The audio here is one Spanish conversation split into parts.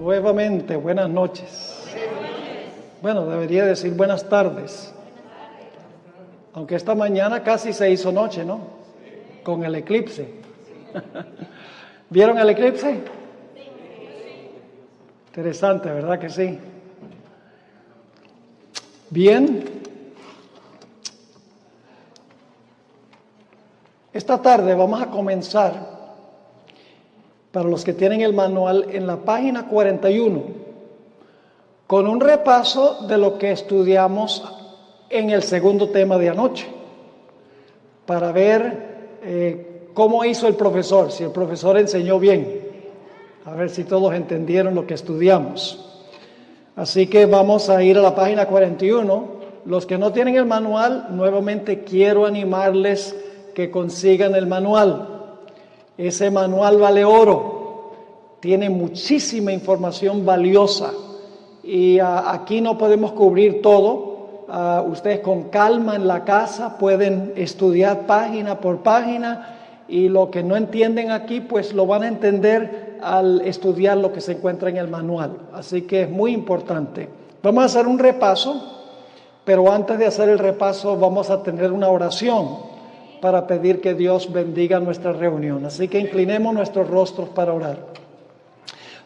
Nuevamente, buenas noches. Bueno, debería decir buenas tardes. Aunque esta mañana casi se hizo noche, ¿no? Con el eclipse. ¿Vieron el eclipse? Interesante, ¿verdad que sí? Bien. Esta tarde vamos a comenzar, para los que tienen el manual, en la página 41, con un repaso de lo que estudiamos en el segundo tema de anoche, para ver cómo hizo el profesor, si el profesor enseñó bien, a ver si todos entendieron lo que estudiamos. Así que vamos a ir a la página 41. Los que no tienen el manual, nuevamente quiero animarles que consigan el manual. Ese manual vale oro, tiene muchísima información valiosa y aquí no podemos cubrir todo. Ustedes con calma en la casa pueden estudiar página por página y lo que no entienden aquí pues lo van a entender al estudiar lo que se encuentra en el manual. Así que es muy importante. Vamos a hacer un repaso, pero antes de hacer el repaso vamos a tener una oración para pedir que Dios bendiga nuestra reunión. Así que inclinemos nuestros rostros para orar.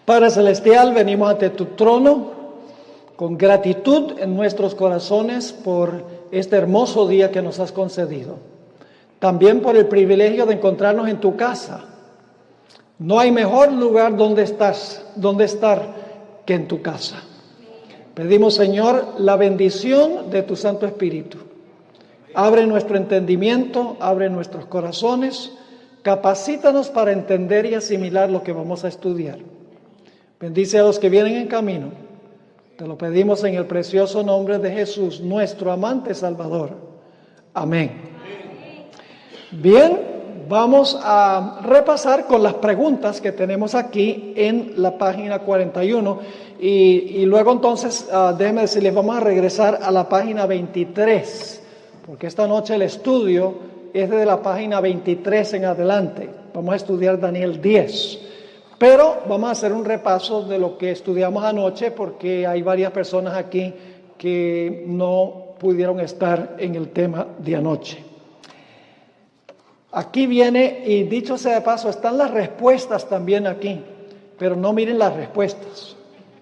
Padre Celestial, venimos ante tu trono con gratitud en nuestros corazones por este hermoso día que nos has concedido. También por el privilegio de encontrarnos en tu casa. No hay mejor lugar donde estar que en tu casa. Pedimos, Señor, la bendición de tu Santo Espíritu. Abre nuestro entendimiento, abre nuestros corazones, capacítanos para entender y asimilar lo que vamos a estudiar. Bendice a los que vienen en camino. Te lo pedimos en el precioso nombre de Jesús, nuestro amante Salvador. Amén. Bien, vamos a repasar con las preguntas que tenemos aquí en la página 41 y luego entonces, déjenme decirles, vamos a regresar a la página 23. Porque esta noche el estudio es desde la página 23 en adelante. Vamos a estudiar Daniel 10. Pero vamos a hacer un repaso de lo que estudiamos anoche porque hay varias personas aquí que no pudieron estar en el tema de anoche. Aquí viene, y dicho sea de paso, están las respuestas también aquí. Pero no miren las respuestas,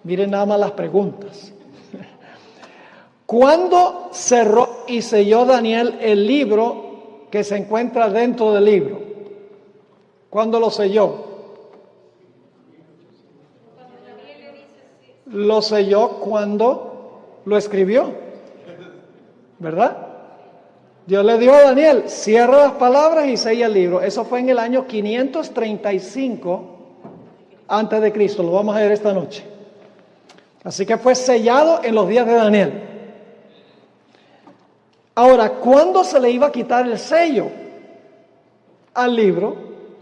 miren nada más las preguntas. ¿Cuándo cerró y selló Daniel el libro que se encuentra dentro del libro? ¿Cuándo lo selló? Lo selló cuando lo escribió, ¿verdad? Dios le dio a Daniel, cierra las palabras y sella el libro. Eso fue en el año 535 antes de Cristo. Lo vamos a ver esta noche. Así que fue sellado en los días de Daniel. Ahora, ¿cuándo se le iba a quitar el sello al libro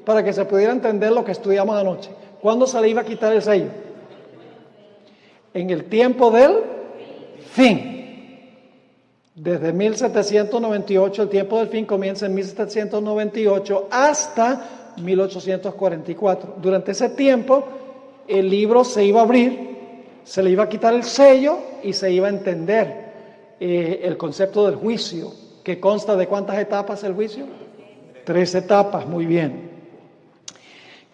para que se pudiera entender lo que estudiamos anoche? ¿Cuándo se le iba a quitar el sello? En el tiempo del fin. Desde 1798, el tiempo del fin comienza en 1798 hasta 1844. Durante ese tiempo, el libro se iba a abrir, se le iba a quitar el sello y se iba a entender el concepto del juicio, que consta de ¿cuántas etapas el juicio? 3 etapas, muy bien.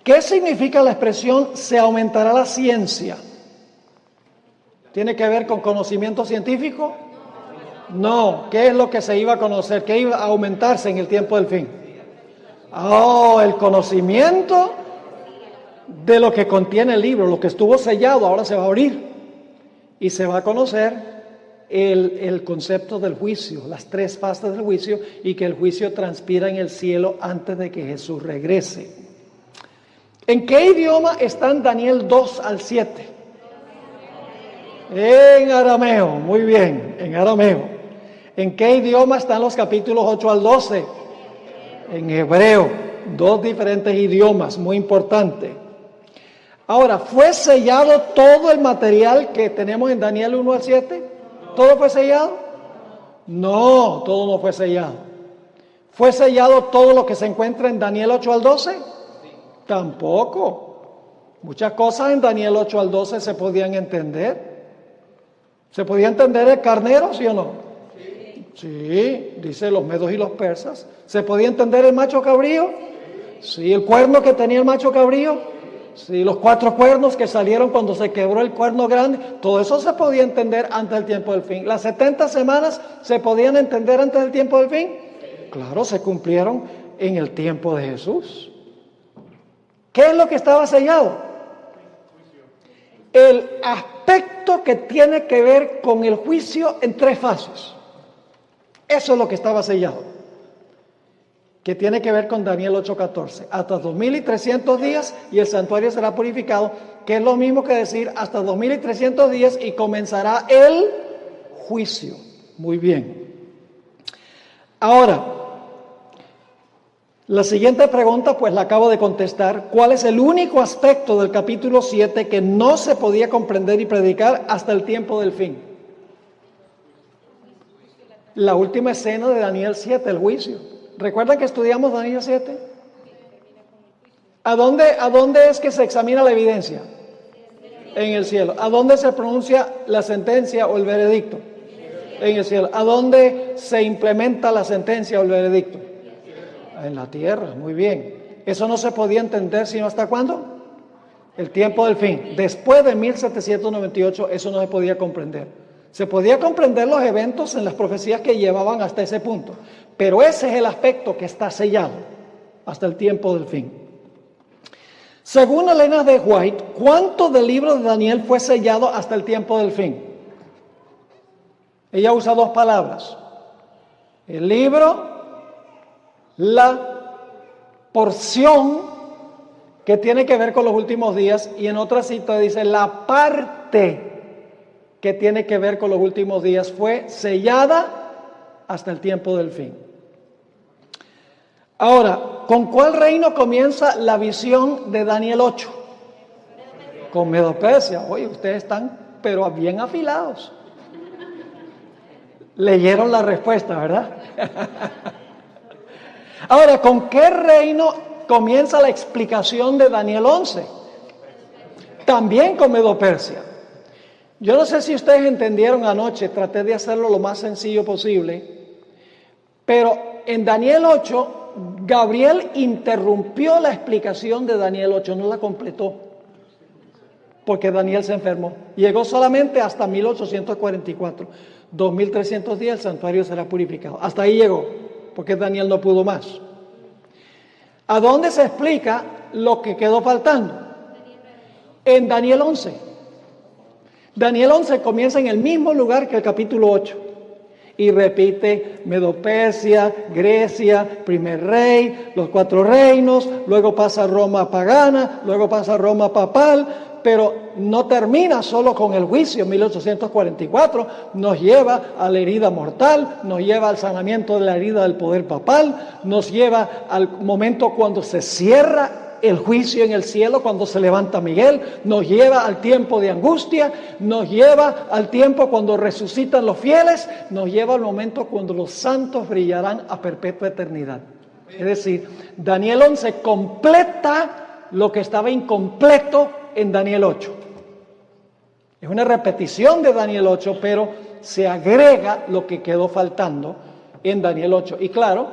¿Qué significa la expresión se aumentará la ciencia? ¿Tiene que ver con conocimiento científico? No. ¿Qué es lo que se iba a conocer? ¿Qué iba a aumentarse en el tiempo del fin? El conocimiento de lo que contiene el libro, lo que estuvo sellado, ahora se va a abrir y se va a conocer el concepto del juicio, las 3 fases del juicio y que el juicio transpira en el cielo antes de que Jesús regrese. ¿En qué idioma están Daniel 2 al 7? En arameo, muy bien, en arameo. ¿En qué idioma están los capítulos 8 al 12? En hebreo, 2 diferentes idiomas, muy importante. Ahora, ¿fue sellado todo el material que tenemos en Daniel 1 al 7? ¿Todo fue sellado? No, todo no fue sellado. ¿Fue sellado todo lo que se encuentra en Daniel 8 al 12? Tampoco. Muchas cosas en Daniel 8 al 12 se podían entender. ¿Se podía entender el carnero, sí o no? Sí, dice los medos y los persas. ¿Se podía entender el macho cabrío? Sí, el cuerno que tenía el macho cabrío. Sí, los 4 cuernos que salieron cuando se quebró el cuerno grande. Todo eso se podía entender antes del tiempo del fin. ¿Las 70 semanas se podían entender antes del tiempo del fin? Claro, se cumplieron en el tiempo de Jesús. ¿Qué es lo que estaba sellado? El aspecto que tiene que ver con el juicio en 3 fases. Eso es lo que estaba sellado, que tiene que ver con Daniel 8:14. Hasta 2300 días y el santuario será purificado, que es lo mismo que decir hasta 2300 días y comenzará el juicio. Muy bien. Ahora, la siguiente pregunta pues la acabo de contestar. ¿Cuál es el único aspecto del capítulo 7 que no se podía comprender y predicar hasta el tiempo del fin? La última escena de Daniel 7, el juicio. ¿Recuerdan que estudiamos Daniel 7? ¿A dónde es que se examina la evidencia? En el cielo. ¿A dónde se pronuncia la sentencia o el veredicto? En el cielo. ¿A dónde se implementa la sentencia o el veredicto? En la tierra, muy bien. Eso no se podía entender sino hasta cuándo? El tiempo del fin. Después de 1798 eso no se podía comprender. Se podía comprender los eventos en las profecías que llevaban hasta ese punto, pero ese es el aspecto que está sellado hasta el tiempo del fin. Según Elena de White, ¿cuánto del libro de Daniel fue sellado hasta el tiempo del fin? Ella usa 2 palabras. El libro, la porción que tiene que ver con los últimos días, y en otra cita dice la parte que tiene que ver con los últimos días fue sellada hasta el tiempo del fin. Ahora, ¿con cuál reino comienza la visión de Daniel 8? Con Medo-Persia. Oye, ustedes están pero bien afilados. Leyeron la respuesta, ¿verdad? Ahora, ¿con qué reino comienza la explicación de Daniel 11? También con Medo-Persia. Yo no sé si ustedes entendieron anoche, traté de hacerlo lo más sencillo posible, pero en Daniel 8, Gabriel interrumpió la explicación de Daniel 8, no la completó, porque Daniel se enfermó. Llegó solamente hasta 1844, 2300 días el santuario será purificado. Hasta ahí llegó, porque Daniel no pudo más. ¿A dónde se explica lo que quedó faltando? En Daniel 11. Daniel 11 comienza en el mismo lugar que el capítulo 8 y repite Medo-Persia, Grecia, primer rey, los 4 reinos, luego pasa Roma pagana, luego pasa Roma papal, pero no termina solo con el juicio. 1844 nos lleva a la herida mortal, nos lleva al sanamiento de la herida del poder papal, nos lleva al momento cuando se cierra el juicio en el cielo, cuando se levanta Miguel, nos lleva al tiempo de angustia, nos lleva al tiempo cuando resucitan los fieles, nos lleva al momento cuando los santos brillarán a perpetua eternidad. Es decir, Daniel 11 completa lo que estaba incompleto en Daniel 8. Es una repetición de Daniel 8, pero se agrega lo que quedó faltando en Daniel 8. Y claro,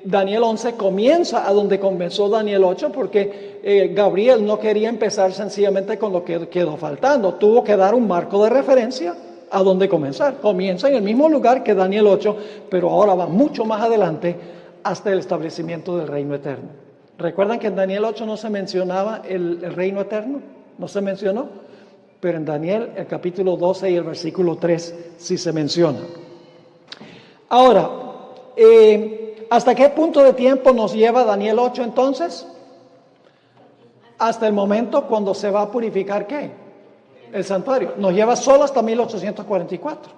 Daniel 11 comienza a donde comenzó Daniel 8 porque Gabriel no quería empezar sencillamente con lo que quedó faltando. Tuvo que dar un marco de referencia a donde comenzar. Comienza en el mismo lugar que Daniel 8, pero ahora va mucho más adelante hasta el establecimiento del reino eterno. ¿Recuerdan que en Daniel 8 no se mencionaba el reino eterno? No se mencionó, pero en Daniel el capítulo 12 y el versículo 3 sí se menciona. Ahora, ¿hasta qué punto de tiempo nos lleva Daniel 8 entonces? Hasta el momento cuando se va a purificar ¿qué? El santuario. Nos lleva solo hasta 1844.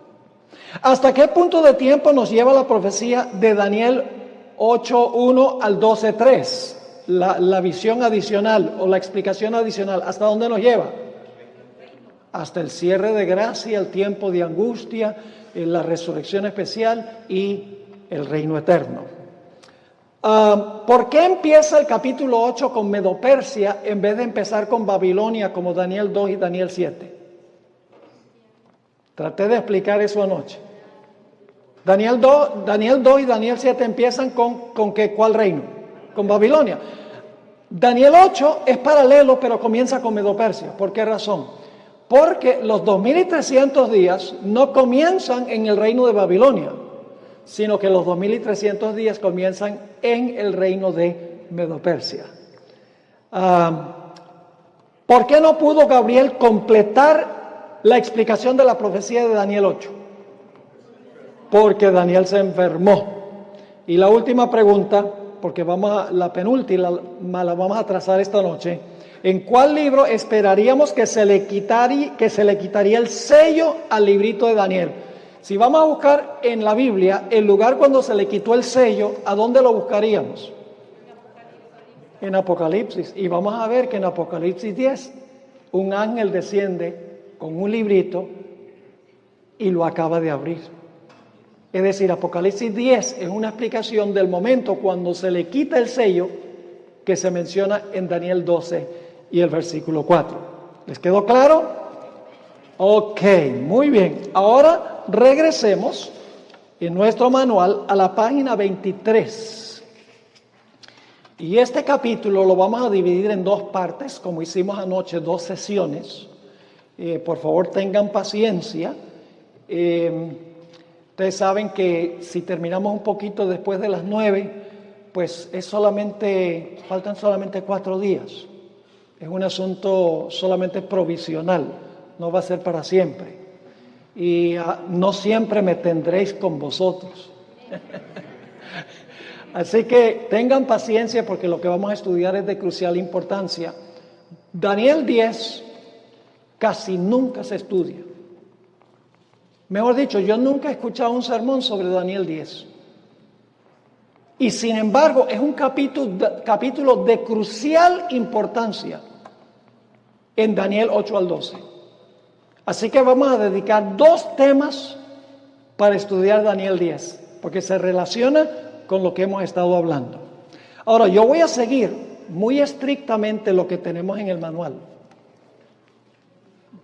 ¿Hasta qué punto de tiempo nos lleva la profecía de Daniel 8:1 al 12:3? La visión adicional o la explicación adicional. ¿Hasta dónde nos lleva? Hasta el cierre de gracia, el tiempo de angustia, la resurrección especial y el reino eterno. ¿Por qué empieza el capítulo 8 con Medo-Persia en vez de empezar con Babilonia como Daniel 2 y Daniel 7? Traté de explicar eso anoche. Daniel 2 y Daniel 7 empiezan con ¿qué? ¿Cuál reino? Con Babilonia. Daniel 8 es paralelo, pero comienza con Medo-Persia. ¿Por qué razón? Porque los 2300 días no comienzan en el reino de Babilonia, sino que los 2300 días comienzan en el reino de Medo-Persia. ¿Por qué no pudo Gabriel completar la explicación de la profecía de Daniel 8? Porque Daniel se enfermó. Y la última pregunta, porque la penúltima la vamos a trazar esta noche. ¿En cuál libro esperaríamos que se le quitaría el sello al librito de Daniel? Si vamos a buscar en la Biblia el lugar cuando se le quitó el sello, ¿a dónde lo buscaríamos? En Apocalipsis. Y vamos a ver que en Apocalipsis 10, un ángel desciende con un librito y lo acaba de abrir. Es decir, Apocalipsis 10 es una explicación del momento cuando se le quita el sello que se menciona en Daniel 12 y el versículo 4. ¿Les quedó claro? Ok, muy bien. Ahora regresemos en nuestro manual a la página 23. Y este capítulo lo vamos a dividir en dos partes, como hicimos anoche, dos sesiones. Por favor, tengan paciencia. Ustedes saben que si terminamos un poquito después de las 9, pues faltan solamente 4 días. Es un asunto solamente provisional, no va a ser para siempre. Y no siempre me tendréis con vosotros. Así que tengan paciencia porque lo que vamos a estudiar es de crucial importancia. Daniel 10 casi nunca se estudia. Mejor dicho, yo nunca he escuchado un sermón sobre Daniel 10. Y sin embargo, es un capítulo de crucial importancia en Daniel 8 al 12. Así que vamos a dedicar 2 temas para estudiar Daniel 10, porque se relaciona con lo que hemos estado hablando. Ahora, yo voy a seguir muy estrictamente lo que tenemos en el manual.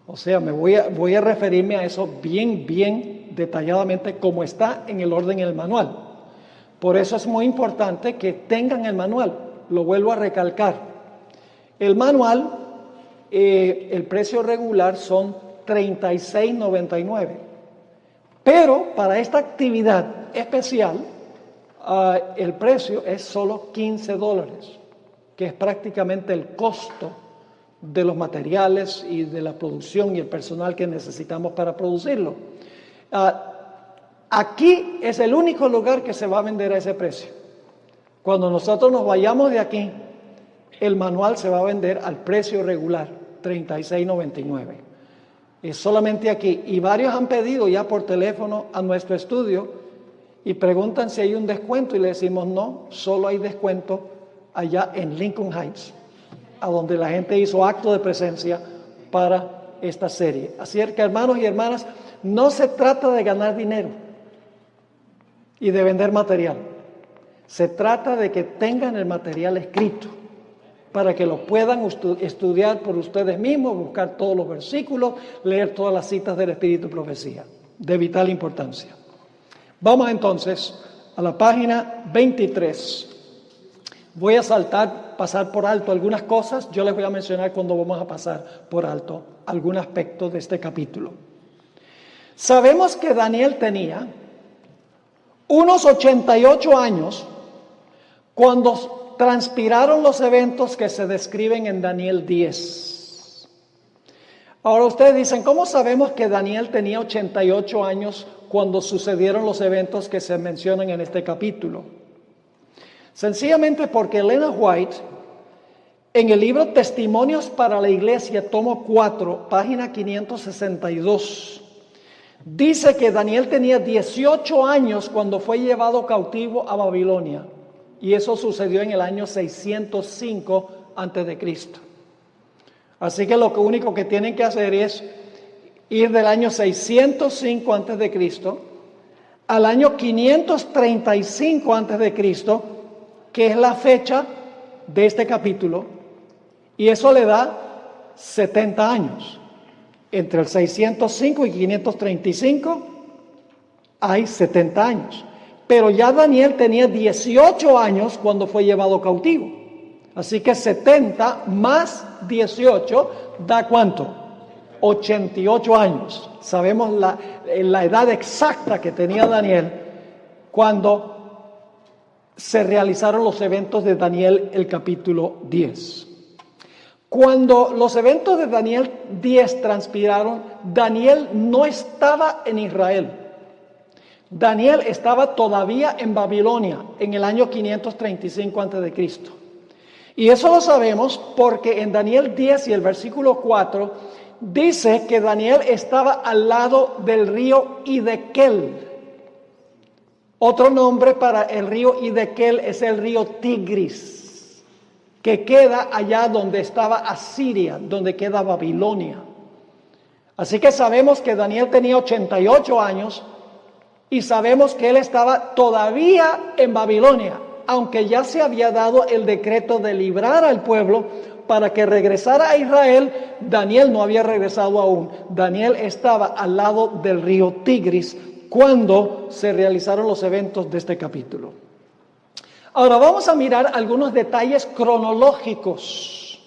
O sea, voy a referirme a eso bien detalladamente como está en el orden en el manual. Por eso es muy importante que tengan el manual. Lo vuelvo a recalcar. El manual, el precio regular son $36.99. Pero para esta actividad especial, el precio es solo $15, que es prácticamente el costo de los materiales y de la producción y el personal que necesitamos para producirlo. Aquí es el único lugar que se va a vender a ese precio. Cuando nosotros nos vayamos de aquí, el manual se va a vender al precio regular, $36.99. Es solamente aquí. Y varios han pedido ya por teléfono a nuestro estudio y preguntan si hay un descuento y le decimos no, solo hay descuento allá en Lincoln Heights, a donde la gente hizo acto de presencia para esta serie. Así es que, hermanos y hermanas, no se trata de ganar dinero y de vender material. Se trata de que tengan el material escrito para que lo puedan estudiar por ustedes mismos, buscar todos los versículos, leer todas las citas del Espíritu y Profecía, de vital importancia. Vamos entonces a la página 23. Voy a pasar por alto algunas cosas. Yo les voy a mencionar cuando vamos a pasar por alto algún aspecto de este capítulo. Sabemos que Daniel tenía unos 88 años cuando transpiraron los eventos que se describen en Daniel 10. Ahora ustedes dicen, ¿cómo sabemos que Daniel tenía 88 años cuando sucedieron los eventos que se mencionan en este capítulo? Sencillamente porque Elena White, en el libro Testimonios para la Iglesia, tomo 4, página 562, dice que Daniel tenía 18 años cuando fue llevado cautivo a Babilonia. Y eso sucedió en el año 605 a.C. Así que lo único que tienen que hacer es ir del año 605 a.C. al año 535 a.C. que es la fecha de este capítulo, y eso le da 70 años. Entre el 605 y 535 hay 70 años. Pero ya Daniel tenía 18 años cuando fue llevado cautivo. Así que 70 más 18 da ¿cuánto? 88 años. Sabemos la edad exacta que tenía Daniel cuando se realizaron los eventos de Daniel, el capítulo 10. Cuando los eventos de Daniel 10 transpiraron, Daniel no estaba en Israel. Daniel estaba todavía en Babilonia en el año 535 a.C. Y eso lo sabemos porque en Daniel 10 y el versículo 4 dice que Daniel estaba al lado del río Hiddekel. Otro nombre para el río Hiddekel es el río Tigris, que queda allá donde estaba Asiria, donde queda Babilonia. Así que sabemos que Daniel tenía 88 años y sabemos que él estaba todavía en Babilonia, aunque ya se había dado el decreto de librar al pueblo para que regresara a Israel. Daniel no había regresado aún. Daniel estaba al lado del río Tigris cuando se realizaron los eventos de este capítulo. Ahora vamos a mirar algunos detalles cronológicos,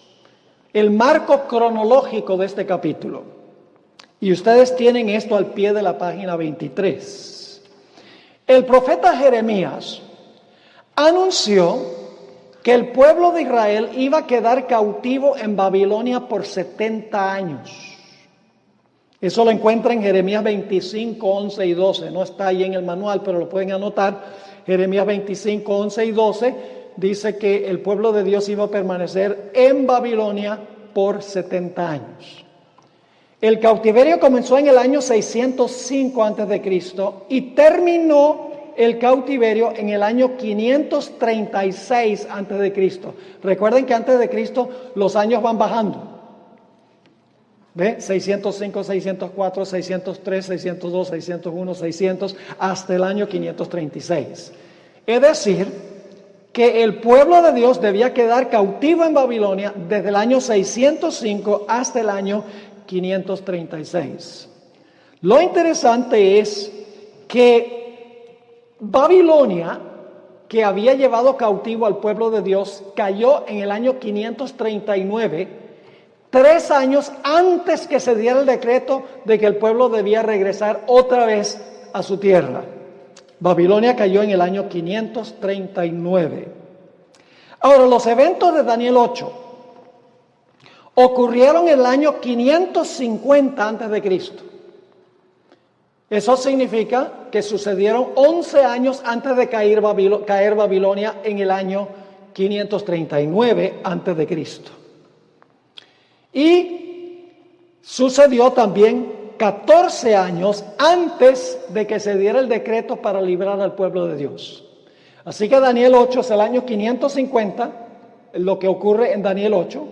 el marco cronológico de este capítulo. Y ustedes tienen esto al pie de la página 23. El profeta Jeremías anunció que el pueblo de Israel iba a quedar cautivo en Babilonia por 70 años. Eso lo encuentra en Jeremías 25, 11 y 12. No está ahí en el manual, pero lo pueden anotar. Jeremías 25, 11 y 12 dice que el pueblo de Dios iba a permanecer en Babilonia por 70 años. El cautiverio comenzó en el año 605 a.C. y terminó el cautiverio en el año 536 a.C. Recuerden que antes de Cristo los años van bajando. ¿Ve? 605, 604, 603, 602, 601, 600, hasta el año 536. Es decir, que el pueblo de Dios debía quedar cautivo en Babilonia desde el año 605 hasta el año 536. Lo interesante es que Babilonia, que había llevado cautivo al pueblo de Dios, cayó en el año 539, 3 años antes que se diera el decreto de que el pueblo debía regresar otra vez a su tierra. Babilonia cayó en el año 539. Ahora, los eventos de Daniel 8 ocurrieron en el año 550 a.C. Eso significa que sucedieron 11 años antes de caer Babilonia en el año 539 a.C. Y sucedió también 14 años antes de que se diera el decreto para librar al pueblo de Dios. Así que Daniel 8 es el año 550, lo que ocurre en Daniel 8.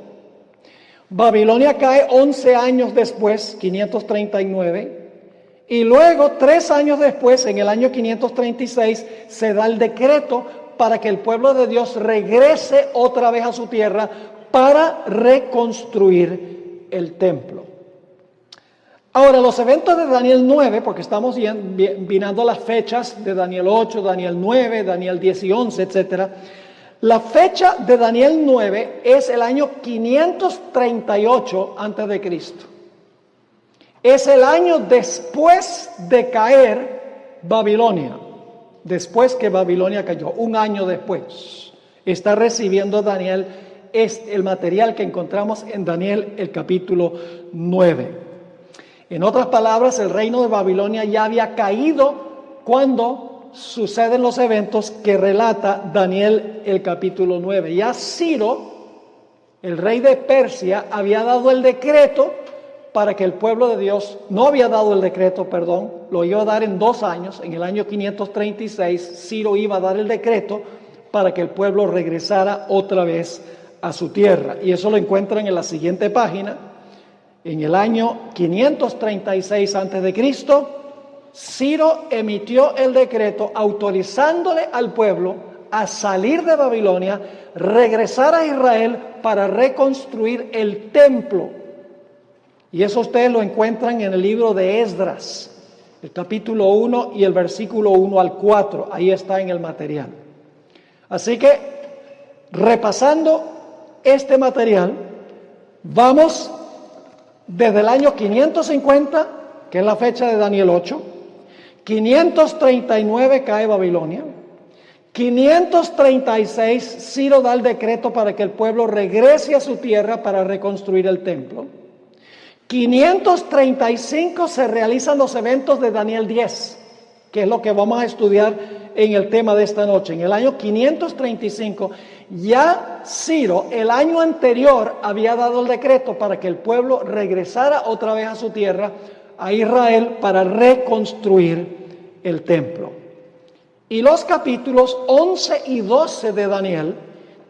Babilonia cae 11 años después, 539, y luego 3 años después, en el año 536, se da el decreto para que el pueblo de Dios regrese otra vez a su tierra para reconstruir el templo. Ahora, los eventos de Daniel 9, porque estamos mirando las fechas de Daniel 8, Daniel 9, Daniel 10 y 11, etc. La fecha de Daniel 9 es el año 538 a.C. Es el año después de caer Babilonia, después que Babilonia cayó, un año después. Está recibiendo Daniel el material que encontramos en Daniel, el capítulo 9. En otras palabras, el reino de Babilonia ya había caído cuando suceden los eventos que relata Daniel, el capítulo 9. Ya Ciro, el rey de Persia, había dado el decreto para que el pueblo de Dios, no había dado el decreto, perdón, lo iba a dar en 2 años, en el año 536, Ciro iba a dar el decreto para que el pueblo regresara otra vez a su tierra. Y eso lo encuentran en la siguiente página. En el año 536 a.C., Ciro emitió el decreto autorizándole al pueblo a salir de Babilonia, regresar a Israel para reconstruir el templo. Y eso ustedes lo encuentran en el libro de Esdras, el capítulo 1 y el versículo 1 al 4. Ahí está en el material. Así que, repasando este material, vamos desde el año 550, que es la fecha de Daniel 8, 539 cae Babilonia, 536 Ciro da el decreto para que el pueblo regrese a su tierra para reconstruir el templo, 535 se realizan los eventos de Daniel 10, que es lo que vamos a estudiar en el tema de esta noche. En el año 535, ya Ciro, el año anterior, había dado el decreto para que el pueblo regresara otra vez a su tierra, a Israel, para reconstruir el templo. Y los capítulos 11 y 12 de Daniel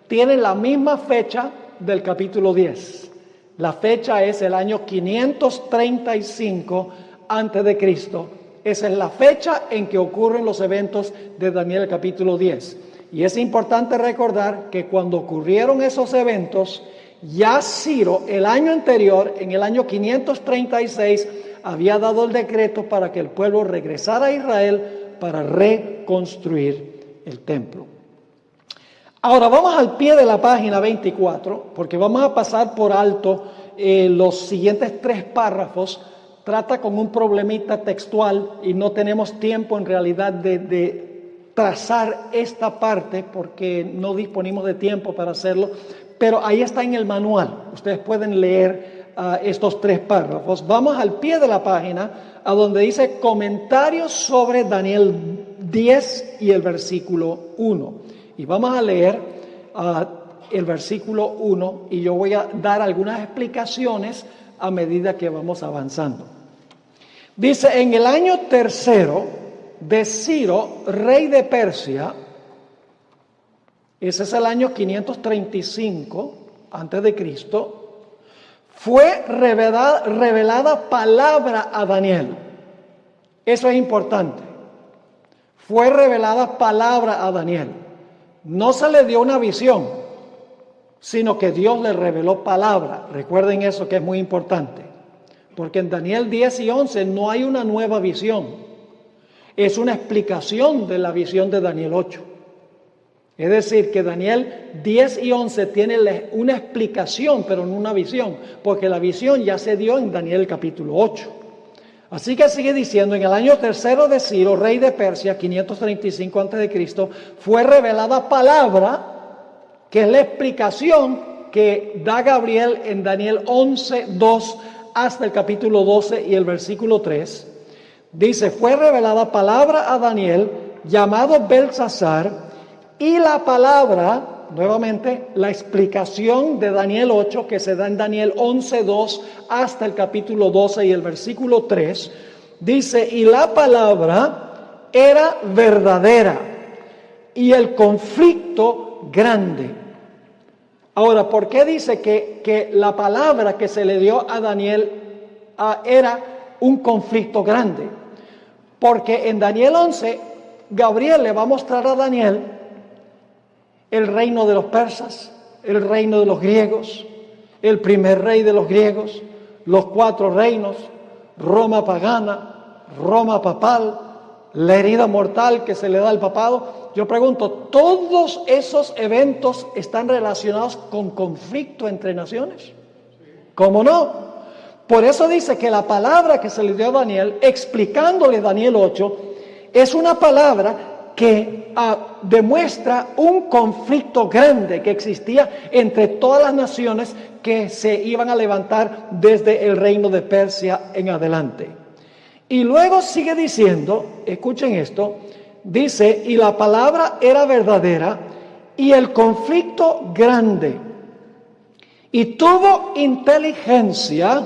tienen la misma fecha del capítulo 10. La fecha es el año 535 antes de Cristo. Esa es la fecha en que ocurren los eventos de Daniel capítulo 10. Y es importante recordar que cuando ocurrieron esos eventos, ya Ciro, el año anterior, en el año 536, había dado el decreto para que el pueblo regresara a Israel para reconstruir el templo. Ahora vamos al pie de la página 24, porque vamos a pasar por alto los siguientes 3 párrafos. Trata con un problemita textual y no tenemos tiempo en realidad de trazar esta parte porque no disponemos de tiempo para hacerlo, pero ahí está en el manual. Ustedes pueden leer estos 3 párrafos. Vamos al pie de la página a donde dice comentarios sobre Daniel 10 y el versículo 1. Y vamos a leer el versículo 1 y yo voy a dar algunas explicaciones a medida que vamos avanzando. Dice, en el año 3 de Ciro, rey de Persia, ese es el año 535 antes de Cristo, fue revelada palabra a Daniel. Eso es importante. Fue revelada palabra a Daniel. No se le dio una visión, sino que Dios le reveló palabra. Recuerden eso, que es muy importante. Porque en Daniel 10 y 11 no hay una nueva visión. Es una explicación de la visión de Daniel 8. Es decir, que Daniel 10 y 11 tiene una explicación, pero no una visión. Porque la visión ya se dio en Daniel capítulo 8. Así que sigue diciendo, en el año 3 de Ciro, rey de Persia, 535 a.C., fue revelada palabra, que es la explicación que da Gabriel en Daniel 11, 2 hasta el capítulo 12 y el versículo 3. Dice, fue revelada palabra a Daniel, llamado Belsasar, y la palabra, nuevamente, la explicación de Daniel 8, que se da en Daniel 11, 2 hasta el capítulo 12 y el versículo 3, dice, y la palabra era verdadera y el conflicto grande. Ahora, ¿por qué dice que la palabra que se le dio a Daniel era un conflicto grande? Porque en Daniel 11, Gabriel le va a mostrar a Daniel el reino de los persas, el reino de los griegos, el primer rey de los griegos, los 4 reinos, Roma pagana, Roma papal, la herida mortal que se le da al papado. Yo pregunto, ¿todos esos eventos están relacionados con conflicto entre naciones? ¿Cómo no? Por eso dice que la palabra que se le dio a Daniel, explicándole Daniel 8, es una palabra que demuestra un conflicto grande que existía entre todas las naciones que se iban a levantar desde el reino de Persia en adelante. Y luego sigue diciendo, escuchen esto, dice, y la palabra era verdadera y el conflicto grande, y tuvo inteligencia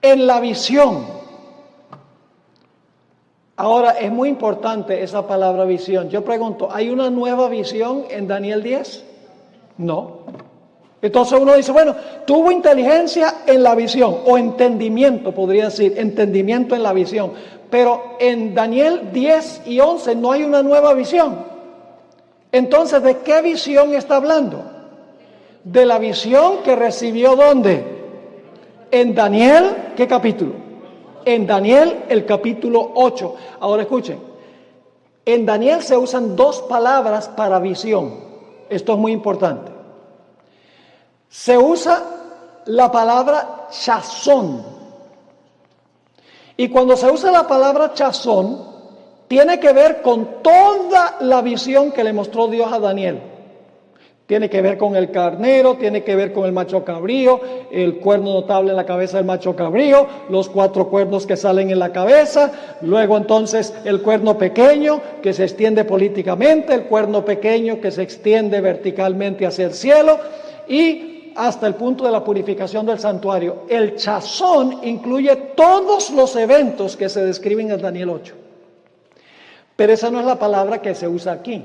en la visión. Ahora, es muy importante esa palabra visión. Yo pregunto, ¿hay una nueva visión en Daniel 10? No. Entonces uno dice, bueno, tuvo inteligencia en la visión, o entendimiento, podría decir, entendimiento en la visión. Pero en Daniel 10 y 11 no hay una nueva visión. Entonces, ¿de qué visión está hablando? De la visión que recibió, ¿dónde? En Daniel, ¿qué capítulo? En Daniel, el capítulo 8. Ahora escuchen, en Daniel se usan dos palabras para visión. Esto es muy importante. Se usa la palabra chazón. Y cuando se usa la palabra chazón, tiene que ver con toda la visión que le mostró Dios a Daniel. Tiene que ver con el carnero, tiene que ver con el macho cabrío, el cuerno notable en la cabeza del macho cabrío, los 4 cuernos que salen en la cabeza, luego entonces el cuerno pequeño que se extiende políticamente, el cuerno pequeño que se extiende verticalmente hacia el cielo y hasta el punto de la purificación del santuario. El chazón incluye todos los eventos que se describen en Daniel 8. Pero esa no es la palabra que se usa aquí.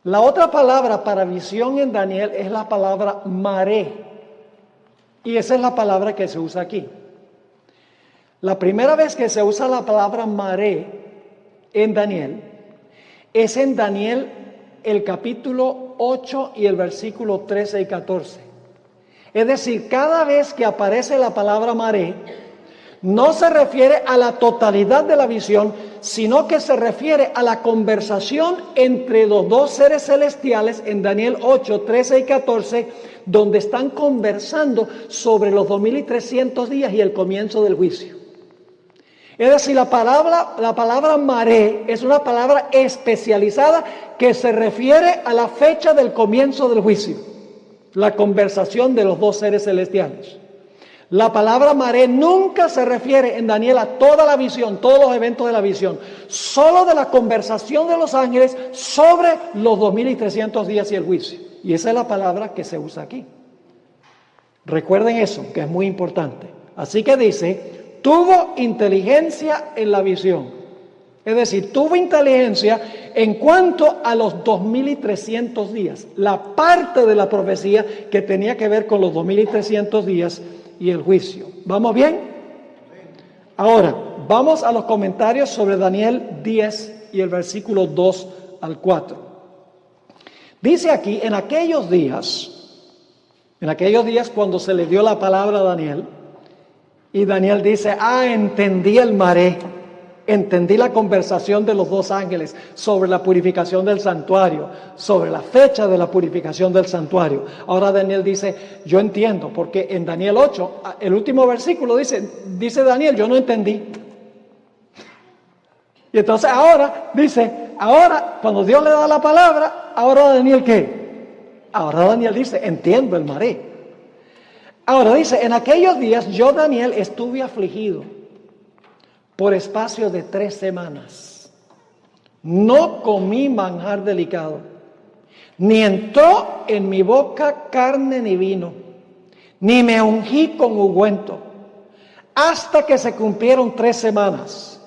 La otra palabra para visión en Daniel es la palabra maré. Y esa es la palabra que se usa aquí. La primera vez que se usa la palabra maré en Daniel es en Daniel el capítulo 8 y el versículo 13 y 14. Es decir, cada vez que aparece la palabra maré, no se refiere a la totalidad de la visión, sino que se refiere a la conversación entre los dos seres celestiales en Daniel 8, 13 y 14, donde están conversando sobre los 2300 días y el comienzo del juicio. Es decir, la palabra maré es una palabra especializada que se refiere a la fecha del comienzo del juicio, la conversación de los dos seres celestiales. La palabra maré nunca se refiere en Daniel a toda la visión, todos los eventos de la visión, solo de la conversación de los ángeles sobre los 2300 días y el juicio. Y esa es la palabra que se usa aquí. Recuerden eso, que es muy importante. Así que dice, tuvo inteligencia en la visión. Es decir, tuvo inteligencia en cuanto a los 2300 días, la parte de la profecía que tenía que ver con los 2300 días y el juicio. ¿Vamos bien? Ahora, vamos a los comentarios sobre Daniel 10 y el versículo 2 al 4. Dice aquí, en aquellos días cuando se le dio la palabra a Daniel, y Daniel dice, entendí el maré, entendí la conversación de los dos ángeles sobre la purificación del santuario, sobre la fecha de la purificación del santuario. Ahora Daniel dice, yo entiendo, porque en Daniel 8, el último versículo dice Daniel, yo no entendí. Y entonces ahora cuando Dios le da la palabra, ahora Daniel ¿qué? Ahora Daniel dice, entiendo el maré. Ahora dice, en aquellos días yo Daniel estuve afligido por espacio de 3 semanas. No comí manjar delicado, ni entró en mi boca carne ni vino, ni me ungí con ungüento, hasta que se cumplieron 3 semanas.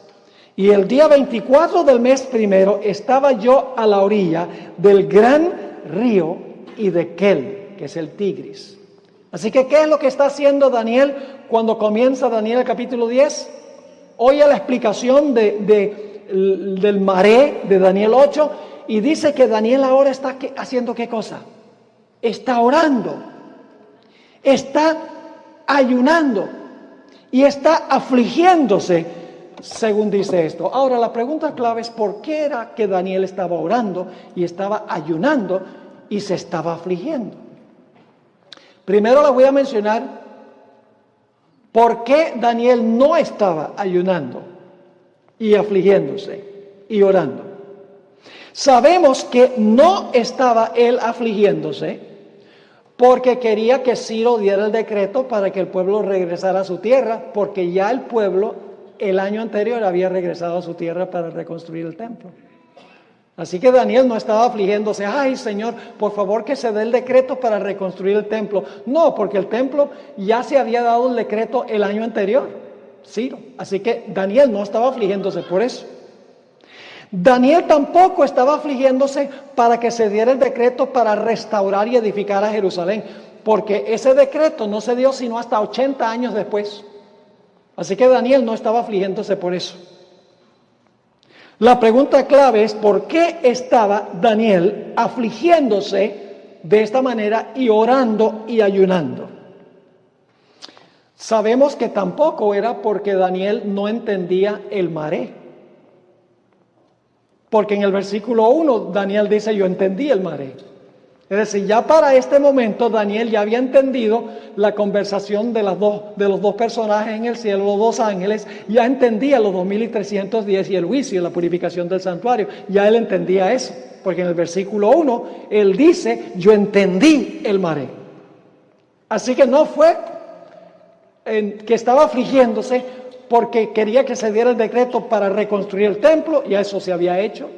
Y el día 24 del mes primero estaba yo a la orilla del gran río Hiddekel, que es el Tigris. Así que, ¿qué es lo que está haciendo Daniel cuando comienza Daniel el capítulo 10? Oye la explicación del maré de Daniel 8 y dice que Daniel ahora está haciendo ¿qué cosa? Está orando, está ayunando y está afligiéndose, según dice esto. Ahora la pregunta clave es ¿por qué era que Daniel estaba orando y estaba ayunando y se estaba afligiendo? Primero le voy a mencionar ¿por qué Daniel no estaba ayunando y afligiéndose y orando? Sabemos que no estaba él afligiéndose porque quería que Ciro diera el decreto para que el pueblo regresara a su tierra, porque ya el pueblo el año anterior había regresado a su tierra para reconstruir el templo. Así que Daniel no estaba afligiéndose, ay Señor, por favor que se dé el decreto para reconstruir el templo. No, porque el templo ya se había dado el decreto el año anterior, Ciro. Así que Daniel no estaba afligiéndose por eso. Daniel tampoco estaba afligiéndose para que se diera el decreto para restaurar y edificar a Jerusalén, porque ese decreto no se dio sino hasta 80 años después. Así que Daniel no estaba afligiéndose por eso. La pregunta clave es ¿por qué estaba Daniel afligiéndose de esta manera y orando y ayunando? Sabemos que tampoco era porque Daniel no entendía el maré. Porque en el versículo 1 Daniel dice, yo entendí el maré. Es decir, ya para este momento Daniel ya había entendido la conversación de los dos personajes en el cielo, los dos ángeles, ya entendía los 2310 y el juicio y la purificación del santuario. Ya él entendía eso, porque en el versículo 1 él dice, yo entendí el maré. Así que no fue que estaba afligiéndose porque quería que se diera el decreto para reconstruir el templo, ya eso se había hecho.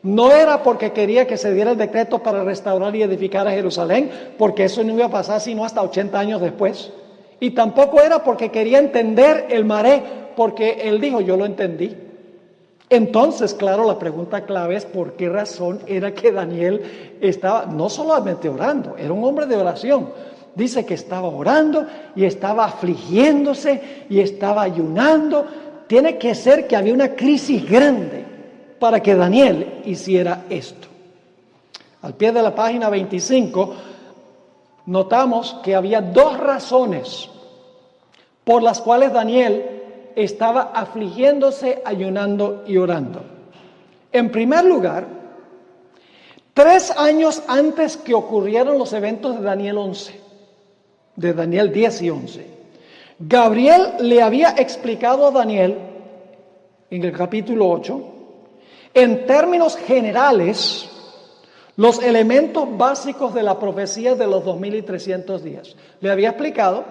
No era porque quería que se diera el decreto para restaurar y edificar a Jerusalén, porque eso no iba a pasar sino hasta 80 años después. Y tampoco era porque quería entender el maré, porque él dijo, yo lo entendí. Entonces, claro, la pregunta clave es por qué razón era que Daniel estaba no solamente orando, era un hombre de oración. Dice que estaba orando y estaba afligiéndose y estaba ayunando. Tiene que ser que había una crisis grande para que Daniel hiciera esto. Al pie de la página 25 notamos que había dos razones por las cuales Daniel estaba afligiéndose, ayunando y orando. En primer lugar, 3 años antes que ocurrieron los eventos de Daniel 11, de Daniel 10 y 11, Gabriel le había explicado a Daniel en el capítulo 8, en términos generales, los elementos básicos de la profecía de los 2300 días. Le había explicado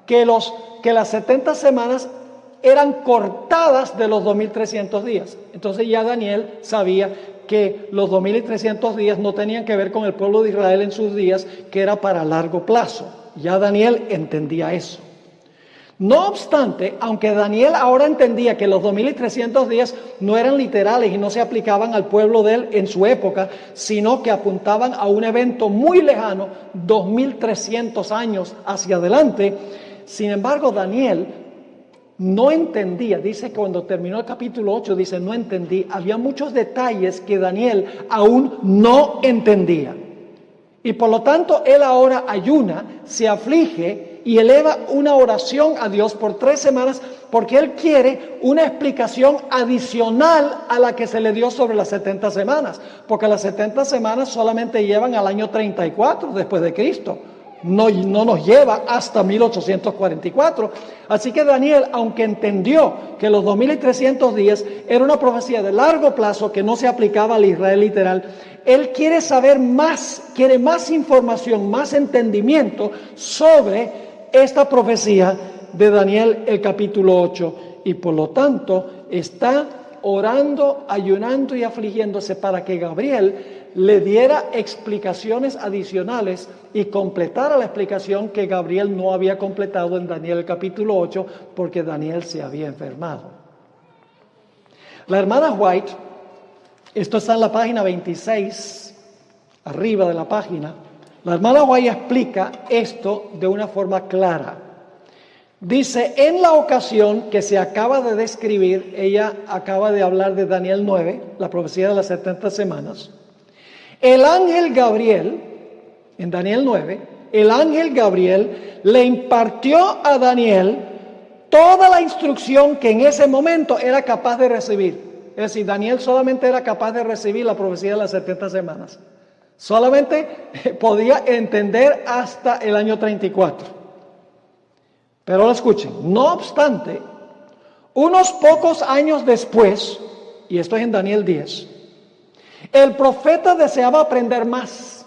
que las 70 semanas eran cortadas de los 2300 días. Entonces ya Daniel sabía que los 2300 días no tenían que ver con el pueblo de Israel en sus días, que era para largo plazo. Ya Daniel entendía eso. No obstante, aunque Daniel ahora entendía que los 2300 días no eran literales y no se aplicaban al pueblo de él en su época, sino que apuntaban a un evento muy lejano, 2300 años hacia adelante. Sin embargo, Daniel no entendía, dice que cuando terminó el capítulo 8, dice, no entendí. Había muchos detalles que Daniel aún no entendía. Y por lo tanto, él ahora ayuna, se aflige y eleva una oración a Dios por 3 semanas porque él quiere una explicación adicional a la que se le dio sobre las 70 semanas. Porque las 70 semanas solamente llevan al año 34 después de Cristo. No nos lleva hasta 1844. Así que Daniel, aunque entendió que los 2300 días era una profecía de largo plazo que no se aplicaba al Israel literal, él quiere saber más, quiere más información, más entendimiento sobre esta profecía de Daniel, el capítulo 8, y por lo tanto está orando, ayunando y afligiéndose para que Gabriel le diera explicaciones adicionales y completara la explicación que Gabriel no había completado en Daniel el capítulo 8 porque Daniel se había enfermado. La hermana White, esto está en la página 26, arriba de la página, la hermana White explica esto de una forma clara. Dice, en la ocasión que se acaba de describir, ella acaba de hablar de Daniel 9, la profecía de las 70 semanas, el ángel Gabriel, en Daniel 9, el ángel Gabriel le impartió a Daniel toda la instrucción que en ese momento era capaz de recibir. Es decir, Daniel solamente era capaz de recibir la profecía de las 70 semanas. Solamente podía entender hasta el año 34. Pero ahora escuchen, no obstante, unos pocos años después, y esto es en Daniel 10, el profeta deseaba aprender más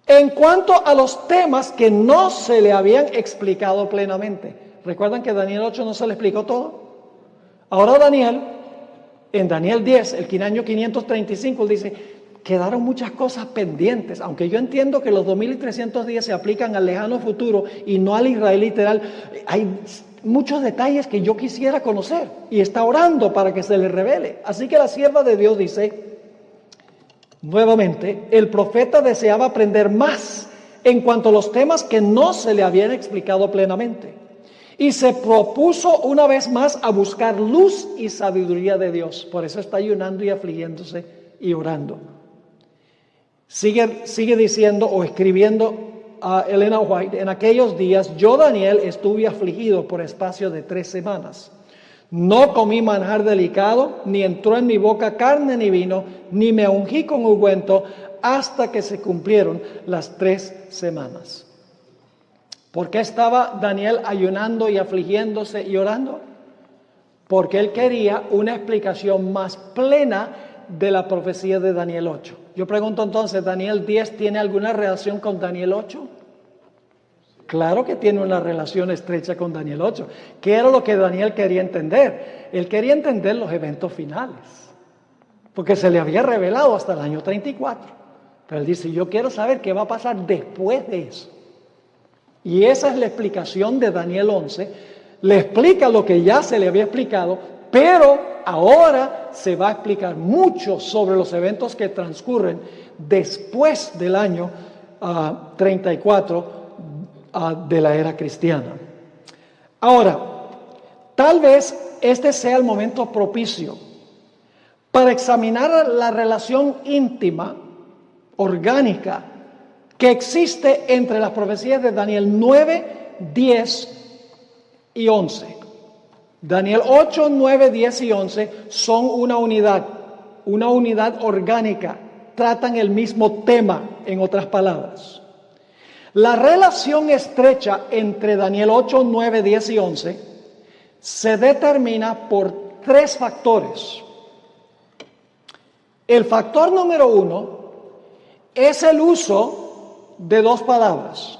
en cuanto a los temas que no se le habían explicado plenamente. ¿Recuerdan que Daniel 8 no se le explicó todo? Ahora Daniel, en Daniel 10, el año 535, él dice, quedaron muchas cosas pendientes, aunque yo entiendo que los 2300 días se aplican al lejano futuro y no al Israel literal, hay muchos detalles que yo quisiera conocer y está orando para que se le revele. Así que la sierva de Dios dice, nuevamente, el profeta deseaba aprender más en cuanto a los temas que no se le habían explicado plenamente. y se propuso una vez más a buscar luz y sabiduría de Dios. Por eso está ayunando y afligiéndose y orando. Sigue diciendo o escribiendo a Elena White: en aquellos días yo, Daniel, estuve afligido por espacio de 3 semanas. No comí manjar delicado, ni entró en mi boca carne ni vino, ni me ungí con ungüento, hasta que se cumplieron las 3 semanas. ¿Por qué estaba Daniel ayunando y afligiéndose y orando? Porque él quería una explicación más plena de la profecía de Daniel 8. Yo pregunto entonces, ¿Daniel 10 tiene alguna relación con Daniel 8? Claro que tiene una relación estrecha con Daniel 8. ¿Qué era lo que Daniel quería entender? Él quería entender los eventos finales, porque se le había revelado hasta el año 34. Pero él dice, yo quiero saber qué va a pasar después de eso. Y esa es la explicación de Daniel 11. Le explica lo que ya se le había explicado, pero ahora se va a explicar mucho sobre los eventos que transcurren después del año 34 de la era cristiana. Ahora, tal vez este sea el momento propicio para examinar la relación íntima, orgánica, que existe entre las profecías de Daniel 9, 10 y 11. Daniel 8, 9, 10 y 11 son una unidad orgánica, tratan el mismo tema, en otras palabras. La relación estrecha entre Daniel 8, 9, 10 y 11 se determina por 3 factores. El factor número 1 es el uso de 2 palabras: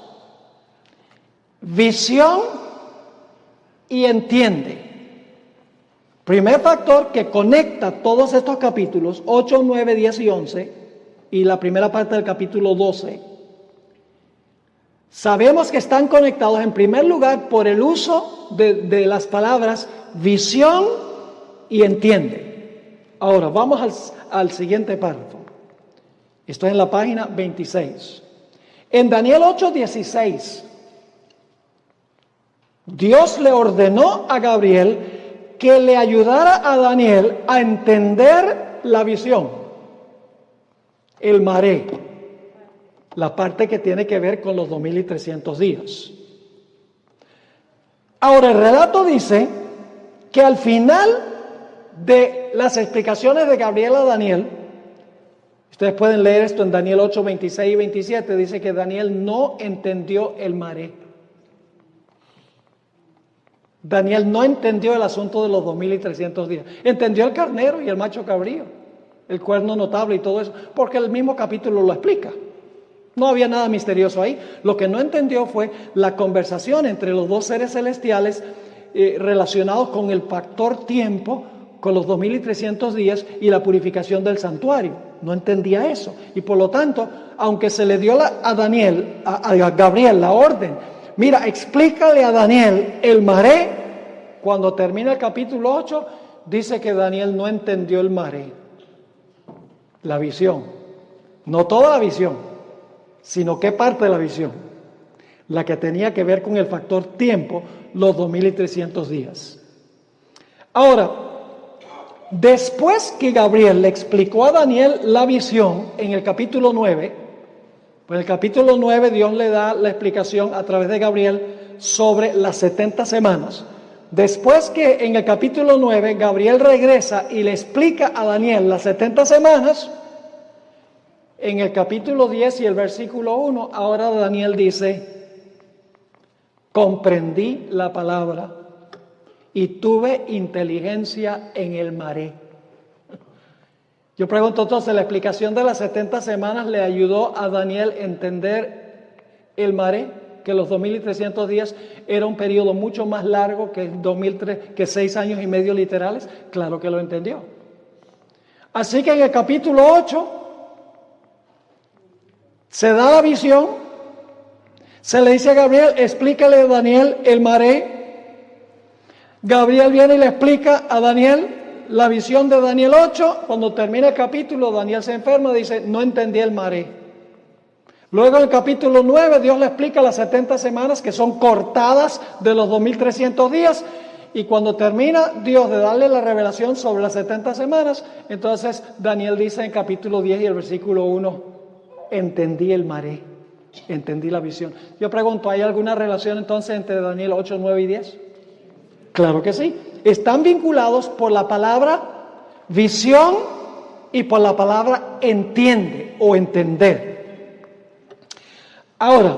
visión y entiende. Primer factor que conecta todos estos capítulos 8, 9, 10 y 11 y la primera parte del capítulo 12. Sabemos que están conectados en primer lugar por el uso de las palabras visión y entiende. Ahora vamos al siguiente párrafo. Esto es en la página 26. En Daniel 8:16, Dios le ordenó a Gabriel que le ayudara a Daniel a entender la visión, el maré, la parte que tiene que ver con los 2300 días. Ahora, el relato dice que al final de las explicaciones de Gabriel a Daniel, ustedes pueden leer esto en Daniel 8, 26 y 27, dice que Daniel no entendió el maré. Daniel no entendió el asunto de los 2300 días. Entendió el carnero y el macho cabrío, el cuerno notable y todo eso, porque el mismo capítulo lo explica. No había nada misterioso ahí. Lo que no entendió fue la conversación entre los 2 seres celestiales relacionados con el factor tiempo, con los 2300 días y la purificación del santuario. No entendía eso. Y por lo tanto, aunque se le dio a Gabriel la orden, mira, explícale a Daniel el maré, cuando termina el capítulo 8, dice que Daniel no entendió el maré, la visión. No toda la visión, sino qué parte de la visión. La que tenía que ver con el factor tiempo, los 2300 días. Ahora, después que Gabriel le explicó a Daniel la visión en el capítulo 9, pues en el capítulo 9 Dios le da la explicación a través de Gabriel sobre las 70 semanas. Después que en el capítulo 9 Gabriel regresa y le explica a Daniel las 70 semanas, en el capítulo 10 y el versículo 1, ahora Daniel dice: comprendí la palabra y tuve inteligencia en el maré. Yo pregunto entonces, ¿la explicación de las 70 semanas le ayudó a Daniel a entender el maré? Que los 2300 días era un periodo mucho más largo que 6 años y medio literales. Claro que lo entendió. Así que en el capítulo 8 se da la visión, se le dice a Gabriel: explícale a Daniel el maré. Gabriel viene y le explica a Daniel la visión de Daniel 8. Cuando termina el capítulo, Daniel se enferma y dice: no entendí el maré. Luego en el capítulo 9 Dios le explica las 70 semanas que son cortadas de los 2300 días. Y cuando termina Dios de darle la revelación sobre las 70 semanas, entonces Daniel dice en capítulo 10 y el versículo 1, entendí el maré, entendí la visión. Yo pregunto, ¿hay alguna relación entonces entre Daniel 8, 9 y 10? Claro que sí. Están vinculados por la palabra visión y por la palabra entiende o entender. Ahora,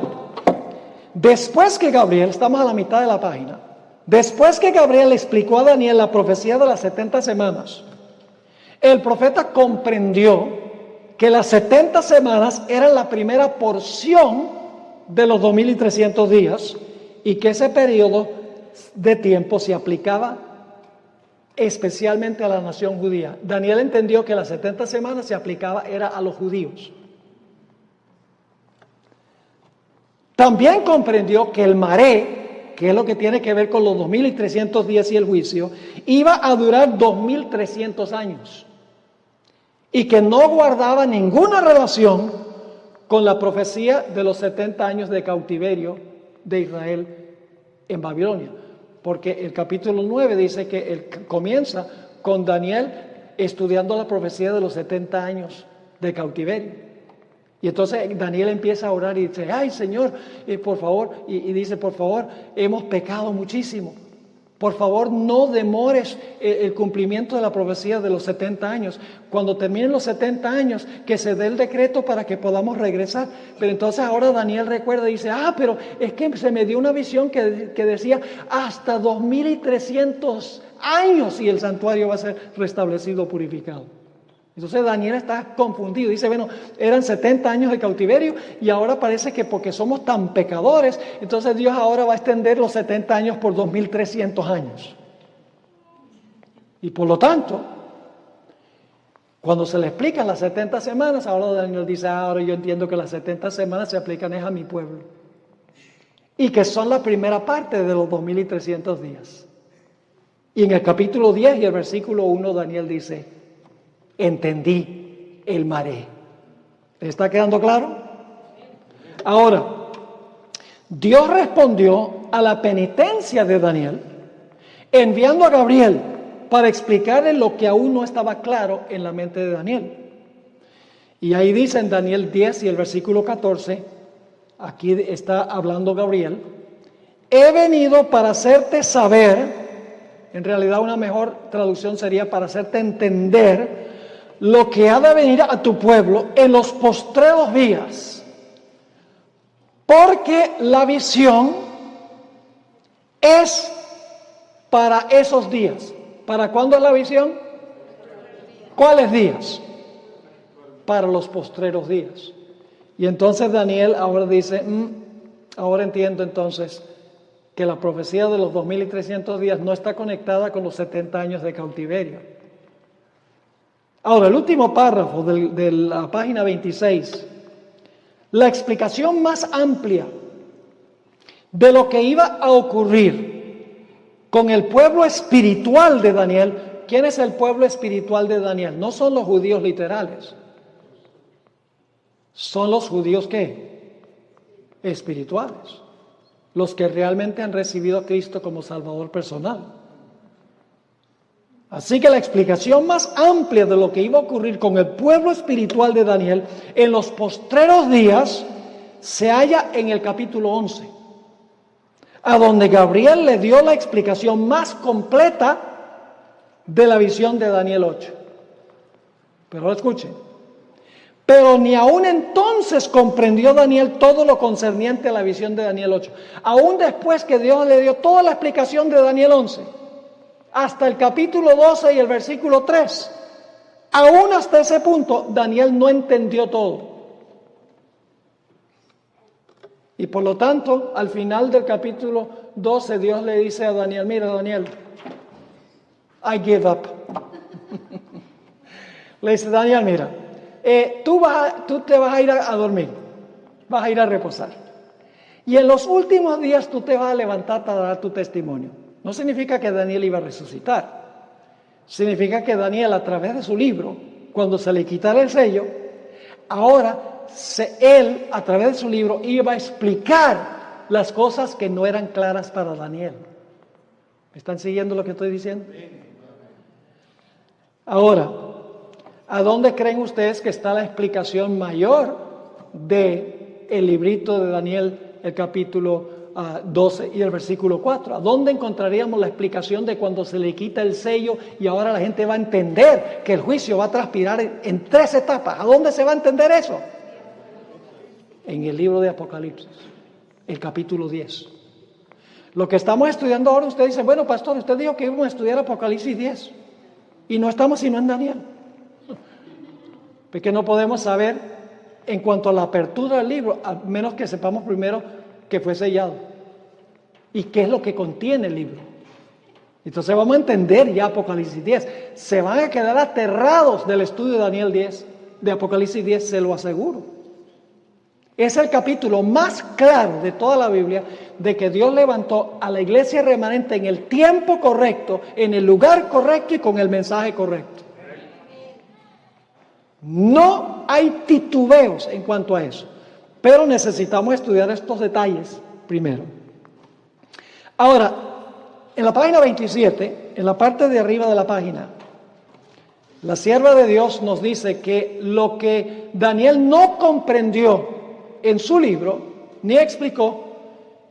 después que Gabriel, estamos a la mitad de la página, después que Gabriel explicó a Daniel la profecía de las 70 semanas, el profeta comprendió que las 70 semanas eran la primera porción de los 2300 días y que ese periodo de tiempo se aplicaba especialmente a la nación judía. Daniel entendió que las 70 semanas se aplicaba era a los judíos. También comprendió que el maré, que es lo que tiene que ver con los 2300 días y el juicio, iba a durar 2300 años y que no guardaba ninguna relación con la profecía de los 70 años de cautiverio de Israel en Babilonia. Porque el capítulo 9 dice que comienza con Daniel estudiando la profecía de los 70 años de cautiverio. Y entonces Daniel empieza a orar y dice, ay Señor, por favor, y dice, por favor, hemos pecado muchísimo. Por favor, no demores el cumplimiento de la profecía de los 70 años. Cuando terminen los 70 años, que se dé el decreto para que podamos regresar. Pero entonces ahora Daniel recuerda y dice, pero es que se me dio una visión que decía hasta 2300 años y el santuario va a ser restablecido, purificado. Entonces Daniel está confundido, dice, bueno, eran 70 años de cautiverio y ahora parece que porque somos tan pecadores, entonces Dios ahora va a extender los 70 años por 2300 años. Y por lo tanto, cuando se le explican las 70 semanas, ahora Daniel dice, ahora yo entiendo que las 70 semanas se aplican a mi pueblo. Y que son la primera parte de los 2300 días. Y en el capítulo 10 y el versículo 1 Daniel dice, entendí el maré. ¿Está quedando claro? Ahora, Dios respondió a la penitencia de Daniel enviando a Gabriel para explicarle lo que aún no estaba claro en la mente de Daniel. Y ahí dice en Daniel 10 y el versículo 14, aquí está hablando Gabriel, he venido para hacerte saber, en realidad una mejor traducción sería para hacerte entender lo que ha de venir a tu pueblo en los postreros días, porque la visión es para esos días. ¿Para cuándo es la visión? ¿Cuáles días? Para los postreros días. Y entonces Daniel ahora dice, ahora entiendo entonces que la profecía de los 2300 días no está conectada con los 70 años de cautiverio. Ahora, el último párrafo de la página 26, la explicación más amplia de lo que iba a ocurrir con el pueblo espiritual de Daniel. ¿Quién es el pueblo espiritual de Daniel? No son los judíos literales. Son los judíos ¿qué? Espirituales. Los que realmente han recibido a Cristo como Salvador personal. Así que la explicación más amplia de lo que iba a ocurrir con el pueblo espiritual de Daniel en los postreros días se halla en el capítulo 11, a donde Gabriel le dio la explicación más completa de la visión de Daniel 8. Pero escuchen, pero ni aún entonces comprendió Daniel todo lo concerniente a la visión de Daniel 8. Aún después que Dios le dio toda la explicación de Daniel 11, hasta el capítulo 12 y el versículo 3, aún hasta ese punto Daniel no entendió todo. Y por lo tanto, al final del capítulo 12, Dios le dice a Daniel, mira Daniel, I give up. Le dice, Daniel, mira, tú te vas a ir a dormir, vas a ir a reposar. Y en los últimos días tú te vas a levantar para dar tu testimonio. No significa que Daniel iba a resucitar. Significa que Daniel, a través de su libro, cuando se le quitara el sello, ahora él, a través de su libro, iba a explicar las cosas que no eran claras para Daniel. ¿Me están siguiendo lo que estoy diciendo? Ahora, ¿a dónde creen ustedes que está la explicación mayor de el librito de Daniel, el capítulo 12 y el versículo 4? ¿A dónde encontraríamos la explicación de cuando se le quita el sello y ahora la gente va a entender que el juicio va a transpirar en 3 etapas? ¿A dónde se va a entender eso? En el libro de Apocalipsis, el capítulo 10. Lo que estamos estudiando ahora, usted dice, bueno, pastor, usted dijo que íbamos a estudiar Apocalipsis 10 y no estamos sino en Daniel. Porque no podemos saber en cuanto a la apertura del libro, a menos que sepamos primero que fue sellado y qué es lo que contiene el libro. Entonces vamos a entender ya Apocalipsis 10. Se van a quedar aterrados del estudio de Daniel 10, de Apocalipsis 10, se lo aseguro. Es el capítulo más claro de toda la Biblia de que Dios levantó a la iglesia remanente en el tiempo correcto, en el lugar correcto y con el mensaje correcto. No hay titubeos en cuanto a eso, pero necesitamos estudiar estos detalles primero. Ahora, en la página 27, en la parte de arriba de la página, la sierva de Dios nos dice que lo que Daniel no comprendió en su libro, ni explicó,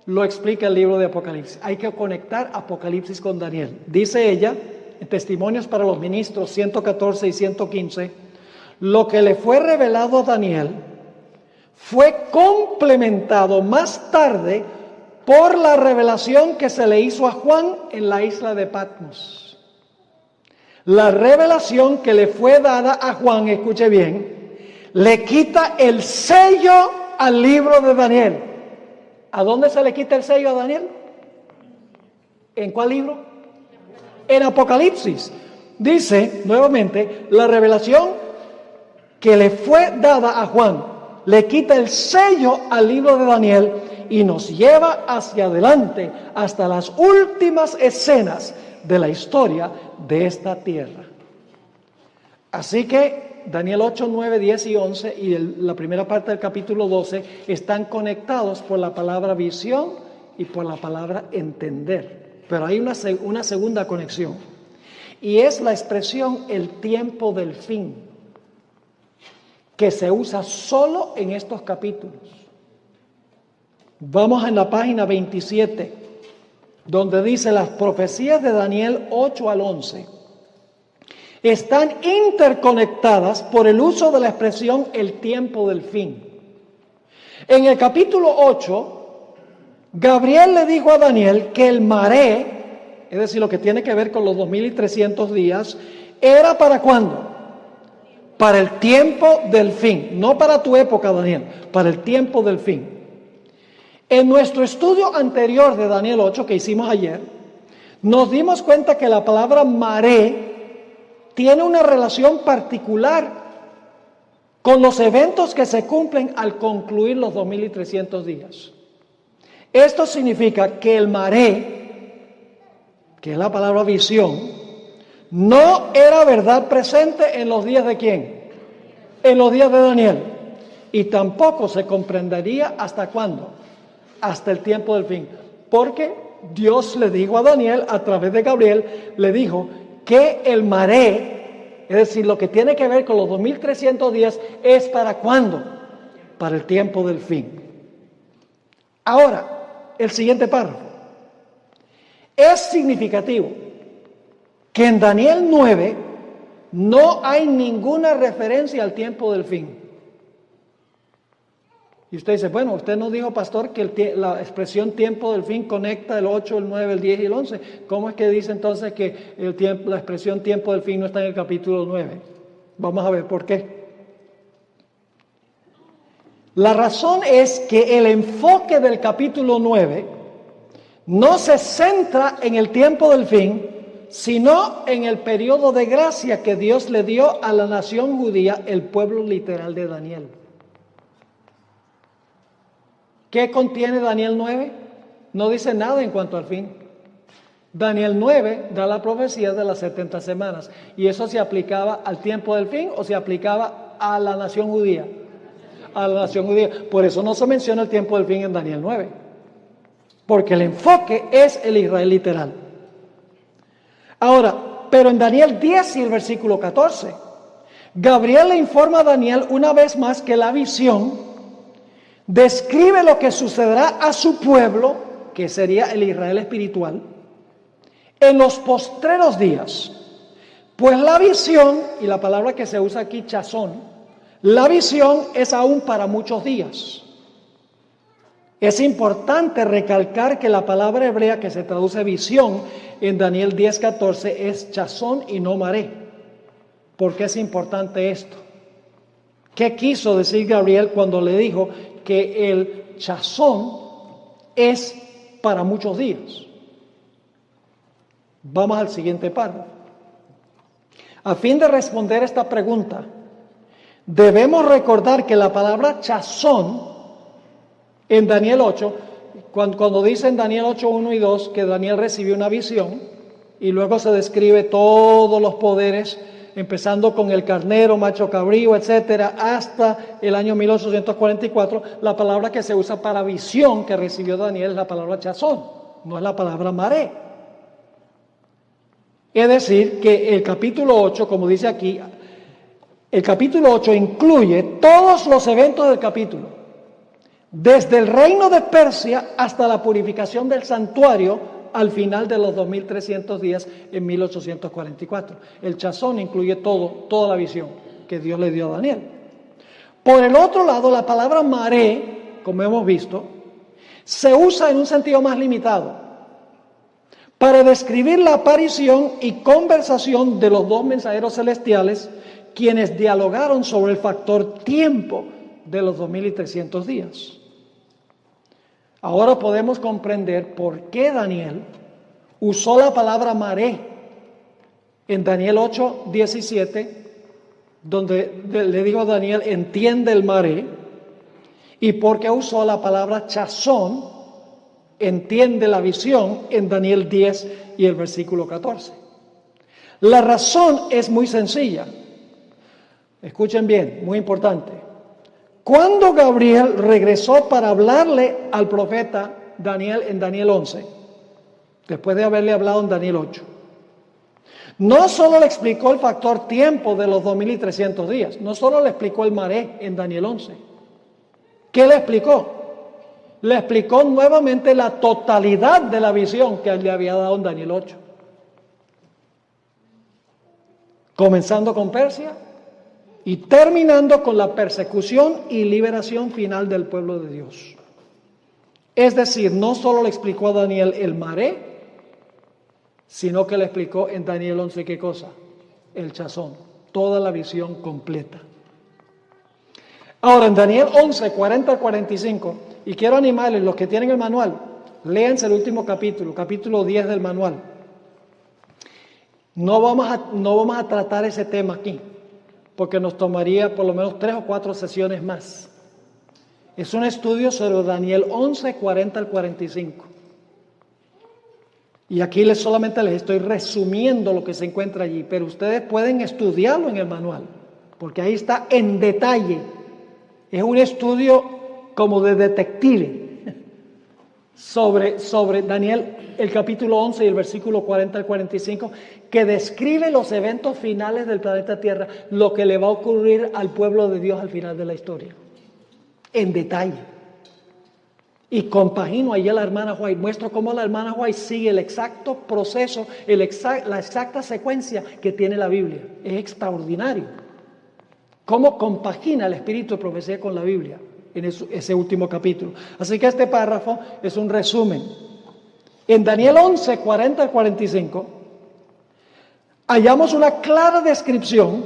lo explica el libro de Apocalipsis. Hay que conectar Apocalipsis con Daniel. Dice ella, en Testimonios para los Ministros 114 y 115, lo que le fue revelado a Daniel fue complementado más tarde por la revelación que se le hizo a Juan en la isla de Patmos. La revelación que le fue dada a Juan, escuche bien, le quita el sello al libro de Daniel. ¿A dónde se le quita el sello a Daniel? ¿En cuál libro? En Apocalipsis. Dice nuevamente, la revelación que le fue dada a Juan le quita el sello al libro de Daniel y nos lleva hacia adelante hasta las últimas escenas de la historia de esta tierra. Así que Daniel 8, 9, 10 y 11 y la primera parte del capítulo 12 están conectados por la palabra visión y por la palabra entender. Pero hay una segunda conexión y es la expresión el tiempo del fin, que se usa solo en estos capítulos. Vamos en la página 27, donde dice las profecías de Daniel 8 al 11. Están interconectadas por el uso de la expresión el tiempo del fin. En el capítulo 8, Gabriel le dijo a Daniel que el maré, es decir, lo que tiene que ver con los 2300 días, era para ¿cuándo? Para el tiempo del fin, no para tu época, Daniel, para el tiempo del fin. En nuestro estudio anterior de Daniel 8 que hicimos ayer, nos dimos cuenta que la palabra maré tiene una relación particular con los eventos que se cumplen al concluir los 2300 días. Esto significa que el maré, que es la palabra visión, no era verdad presente en los días de ¿quién? En los días de Daniel. Y tampoco se comprendería hasta cuándo, hasta el tiempo del fin. Porque Dios le dijo a Daniel, a través de Gabriel, le dijo que el maré, es decir, lo que tiene que ver con los 2300 días, es para ¿cuándo? Para el tiempo del fin. Ahora, el siguiente párrafo. Es significativo que en Daniel 9 no hay ninguna referencia al tiempo del fin. Y usted dice, bueno, usted nos dijo, pastor, que la expresión tiempo del fin conecta el 8, el 9, el 10 y el 11. ¿Cómo es que dice entonces que la expresión tiempo del fin no está en el capítulo 9? Vamos a ver por qué. La razón es que el enfoque del capítulo 9 no se centra en el tiempo del fin, sino en el periodo de gracia que Dios le dio a la nación judía, el pueblo literal de Daniel. ¿Qué contiene Daniel 9? No dice nada en cuanto al fin. Daniel 9 da la profecía de las 70 semanas. ¿Y eso se aplicaba al tiempo del fin o se aplicaba a la nación judía? a la nación judía. Por eso no se menciona el tiempo del fin en Daniel 9. Porque el enfoque es el Israel literal. Ahora, pero en Daniel 10 y el versículo 14, Gabriel le informa a Daniel una vez más que la visión describe lo que sucederá a su pueblo, que sería el Israel espiritual, en los postreros días. Pues la visión, y la palabra que se usa aquí, chazón, la visión es aún para muchos días. Es importante recalcar que la palabra hebrea que se traduce visión en Daniel 10:14 es chazón y no maré. ¿Por qué es importante esto? ¿Qué quiso decir Gabriel cuando le dijo que el chazón es para muchos días? Vamos al siguiente párrafo. A fin de responder esta pregunta, debemos recordar que la palabra chazón en Daniel 8, cuando dice en Daniel 8, 1 y 2 que Daniel recibió una visión y luego se describe todos los poderes, empezando con el carnero, macho cabrío, etcétera, hasta el año 1844, la palabra que se usa para visión que recibió Daniel es la palabra chazón, no es la palabra maré. Es decir, que el capítulo 8, como dice aquí, el capítulo 8 incluye todos los eventos del capítulo. Desde el reino de Persia hasta la purificación del santuario al final de los 2300 días en 1844. El chazón incluye toda la visión que Dios le dio a Daniel. Por el otro lado, la palabra maré, como hemos visto, se usa en un sentido más limitado para describir la aparición y conversación de los dos mensajeros celestiales quienes dialogaron sobre el factor tiempo de los 2300 días. Ahora podemos comprender por qué Daniel usó la palabra maré en Daniel 8:17, donde le dijo a Daniel, entiende el maré, y por qué usó la palabra chazón, entiende la visión, en Daniel 10 y el versículo 14. La razón es muy sencilla. Escuchen bien, muy importante. Cuando Gabriel regresó para hablarle al profeta Daniel en Daniel 11, después de haberle hablado en Daniel 8, no solo le explicó el factor tiempo de los 2300 días, no solo le explicó el maré en Daniel 11. ¿Qué le explicó? Le explicó nuevamente la totalidad de la visión que él le había dado en Daniel 8. Comenzando con Persia y terminando con la persecución y liberación final del pueblo de Dios. Es decir, no solo le explicó a Daniel el maré, sino que le explicó en Daniel 11 ¿qué cosa? El chazón, toda la visión completa. Ahora en Daniel 11, 40 al 45, y quiero animarles, los que tienen el manual, léanse el último capítulo, capítulo 10 del manual. No vamos a tratar ese tema aquí, porque nos tomaría por lo menos 3 o 4 sesiones más. Es un estudio sobre Daniel 11, 40 al 45. Y aquí solamente les estoy resumiendo lo que se encuentra allí, pero ustedes pueden estudiarlo en el manual, porque ahí está en detalle. Es un estudio como de detective sobre Daniel, el capítulo 11 y el versículo 40 al 45, que describe los eventos finales del planeta Tierra, lo que le va a ocurrir al pueblo de Dios al final de la historia, en detalle. Y compagino ahí a la hermana White, muestro cómo la hermana White sigue el exacto proceso, la exacta secuencia que tiene la Biblia. Es extraordinario. Cómo compagina el espíritu de profecía con la Biblia en ese último capítulo. Así que este párrafo es un resumen. En Daniel 11, 40 al 45, hallamos una clara descripción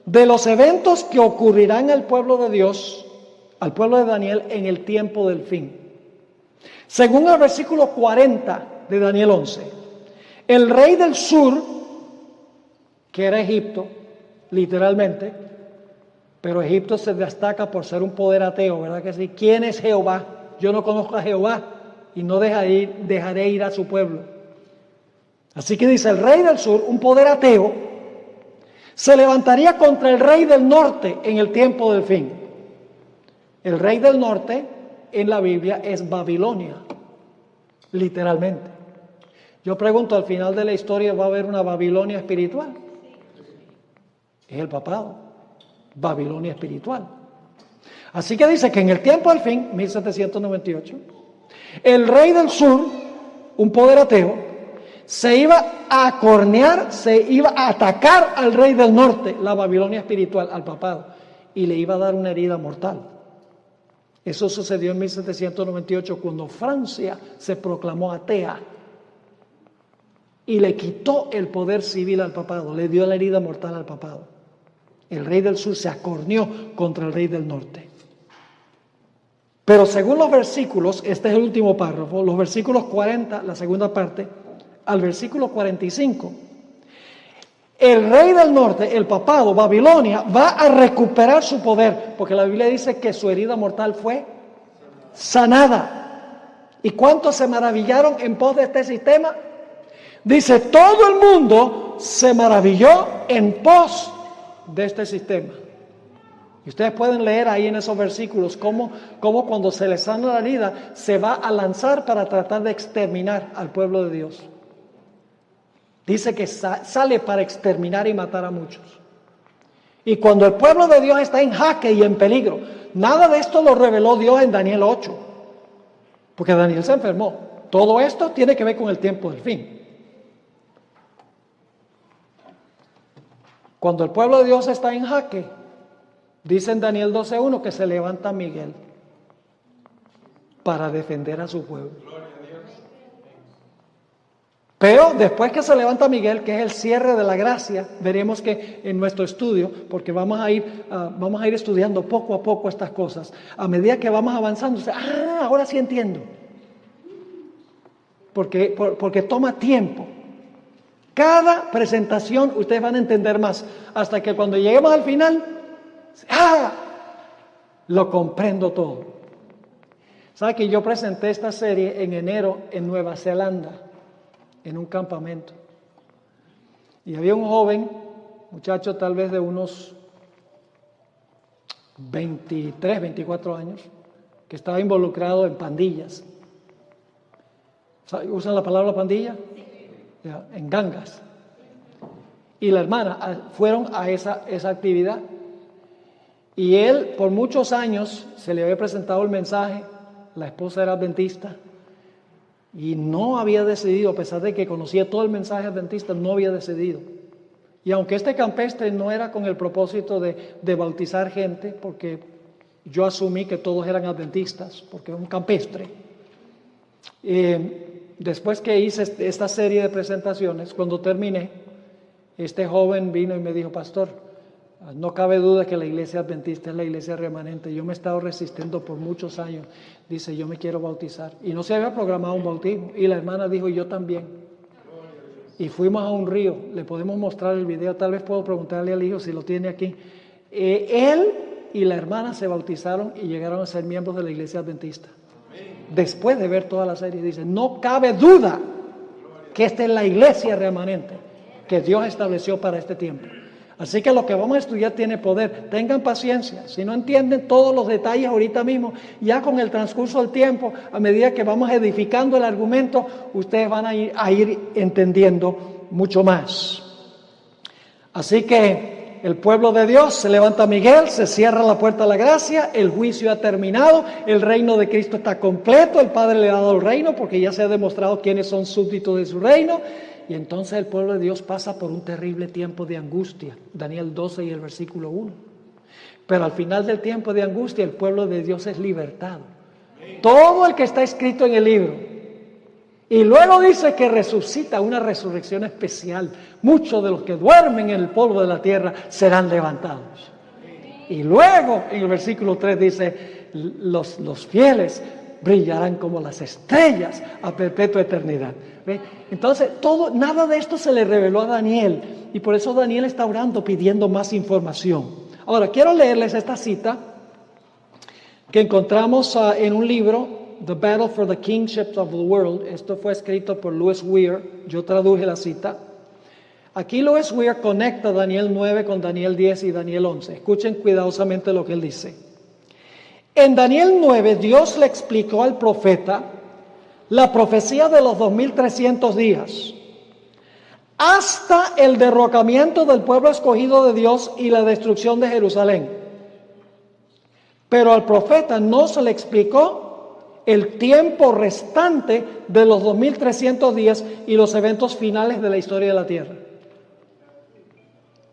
de los eventos que ocurrirán al pueblo de Dios, al pueblo de Daniel, en el tiempo del fin. Según el versículo 40 de Daniel 11, el rey del sur, que era Egipto, literalmente, pero Egipto se destaca por ser un poder ateo, ¿verdad que sí? ¿Quién es Jehová? Yo no conozco a Jehová y no dejaré ir a su pueblo. Así que dice, el rey del sur, un poder ateo, se levantaría contra el rey del norte en el tiempo del fin. El rey del norte en la Biblia es Babilonia, literalmente. Yo pregunto, al final de la historia, ¿va a haber una Babilonia espiritual? Es el papado, Babilonia espiritual. Así que dice que en el tiempo del fin, 1798, el rey del sur, un poder ateo, se iba a acornear, se iba a atacar al rey del norte, la Babilonia espiritual, al papado, y le iba a dar una herida mortal. Eso sucedió en 1798 cuando Francia se proclamó atea y le quitó el poder civil al papado, le dio la herida mortal al papado. El rey del sur se acorneó contra el rey del norte. Pero según los versículos, este es el último párrafo, los versículos 40, la segunda parte, al versículo 45, el rey del norte, el papado, Babilonia, va a recuperar su poder, porque la Biblia dice que su herida mortal fue sanada. ¿Y cuántos se maravillaron en pos de este sistema? Dice, todo el mundo se maravilló en pos de este sistema. Y ustedes pueden leer ahí en esos versículos cómo cuando se le sana la herida, se va a lanzar para tratar de exterminar al pueblo de Dios. Dice que sale para exterminar y matar a muchos. Y cuando el pueblo de Dios está en jaque y en peligro, nada de esto lo reveló Dios en Daniel 8, porque Daniel se enfermó. Todo esto tiene que ver con el tiempo del fin. Cuando el pueblo de Dios está en jaque, dice en Daniel 12:1 que se levanta Miguel para defender a su pueblo. Pero después que se levanta Miguel, que es el cierre de la gracia, veremos que en nuestro estudio, porque vamos a ir estudiando poco a poco estas cosas, a medida que vamos avanzando, ahora sí entiendo. Porque toma tiempo. Cada presentación ustedes van a entender más, hasta que cuando lleguemos al final, lo comprendo todo. ¿Sabe que yo presenté esta serie en enero en Nueva Zelanda, en un campamento? Y había un joven, muchacho tal vez de unos 23, 24 años, que estaba involucrado en pandillas. ¿Usan la palabra pandilla? En gangas. Y la hermana fueron a esa actividad. Y él, por muchos años, se le había presentado el mensaje. La esposa era adventista. Y no había decidido, a pesar de que conocía todo el mensaje adventista, no había decidido. Y aunque este campestre no era con el propósito de bautizar gente, porque yo asumí que todos eran adventistas, porque es un campestre. Después que hice esta serie de presentaciones, cuando terminé, este joven vino y me dijo, pastor, no cabe duda que la iglesia adventista es la iglesia remanente. Yo me he estado resistiendo por muchos años. Dice, yo me quiero bautizar. Y no se había programado un bautismo. Y la hermana dijo, yo también. Y fuimos a un río. Le podemos mostrar el video. Tal vez puedo preguntarle al hijo si lo tiene aquí. Él y la hermana se bautizaron y llegaron a ser miembros de la iglesia adventista. Después de ver toda la serie, dice, no cabe duda que esta es la iglesia remanente que Dios estableció para este tiempo. Así que lo que vamos a estudiar tiene poder. Tengan paciencia. Si no entienden todos los detalles ahorita mismo, ya con el transcurso del tiempo, a medida que vamos edificando el argumento, ustedes van a ir entendiendo mucho más. Así que el pueblo de Dios, se levanta Miguel, se cierra la puerta a la gracia, el juicio ha terminado, el reino de Cristo está completo, el Padre le ha dado el reino porque ya se ha demostrado quiénes son súbditos de su reino. Y entonces el pueblo de Dios pasa por un terrible tiempo de angustia. Daniel 12 y el versículo 1. Pero al final del tiempo de angustia, el pueblo de Dios es libertado. Todo el que está escrito en el libro. Y luego dice que resucita, una resurrección especial. Muchos de los que duermen en el polvo de la tierra serán levantados. Y luego en el versículo 3 dice, los fieles brillarán como las estrellas a perpetua eternidad. ¿Ve? Entonces, nada de esto se le reveló a Daniel, y por eso Daniel está orando pidiendo más información. Ahora, quiero leerles esta cita que encontramos en un libro, The Battle for the Kingship of the World. Esto fue escrito por Louis Weir, yo traduje la cita. Aquí Louis Weir conecta Daniel 9 con Daniel 10 y Daniel 11. Escuchen cuidadosamente lo que él dice. En Daniel 9, Dios le explicó al profeta la profecía de los 2300 días, hasta el derrocamiento del pueblo escogido de Dios y la destrucción de Jerusalén. Pero al profeta no se le explicó el tiempo restante de los 2300 días y los eventos finales de la historia de la tierra.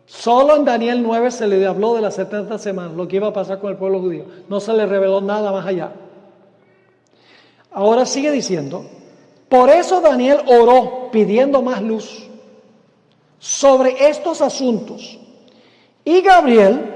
Solo en Daniel 9 se le habló de las 70 semanas, lo que iba a pasar con el pueblo judío. No se le reveló nada más allá. Ahora sigue diciendo, por eso Daniel oró pidiendo más luz sobre estos asuntos. Y Gabriel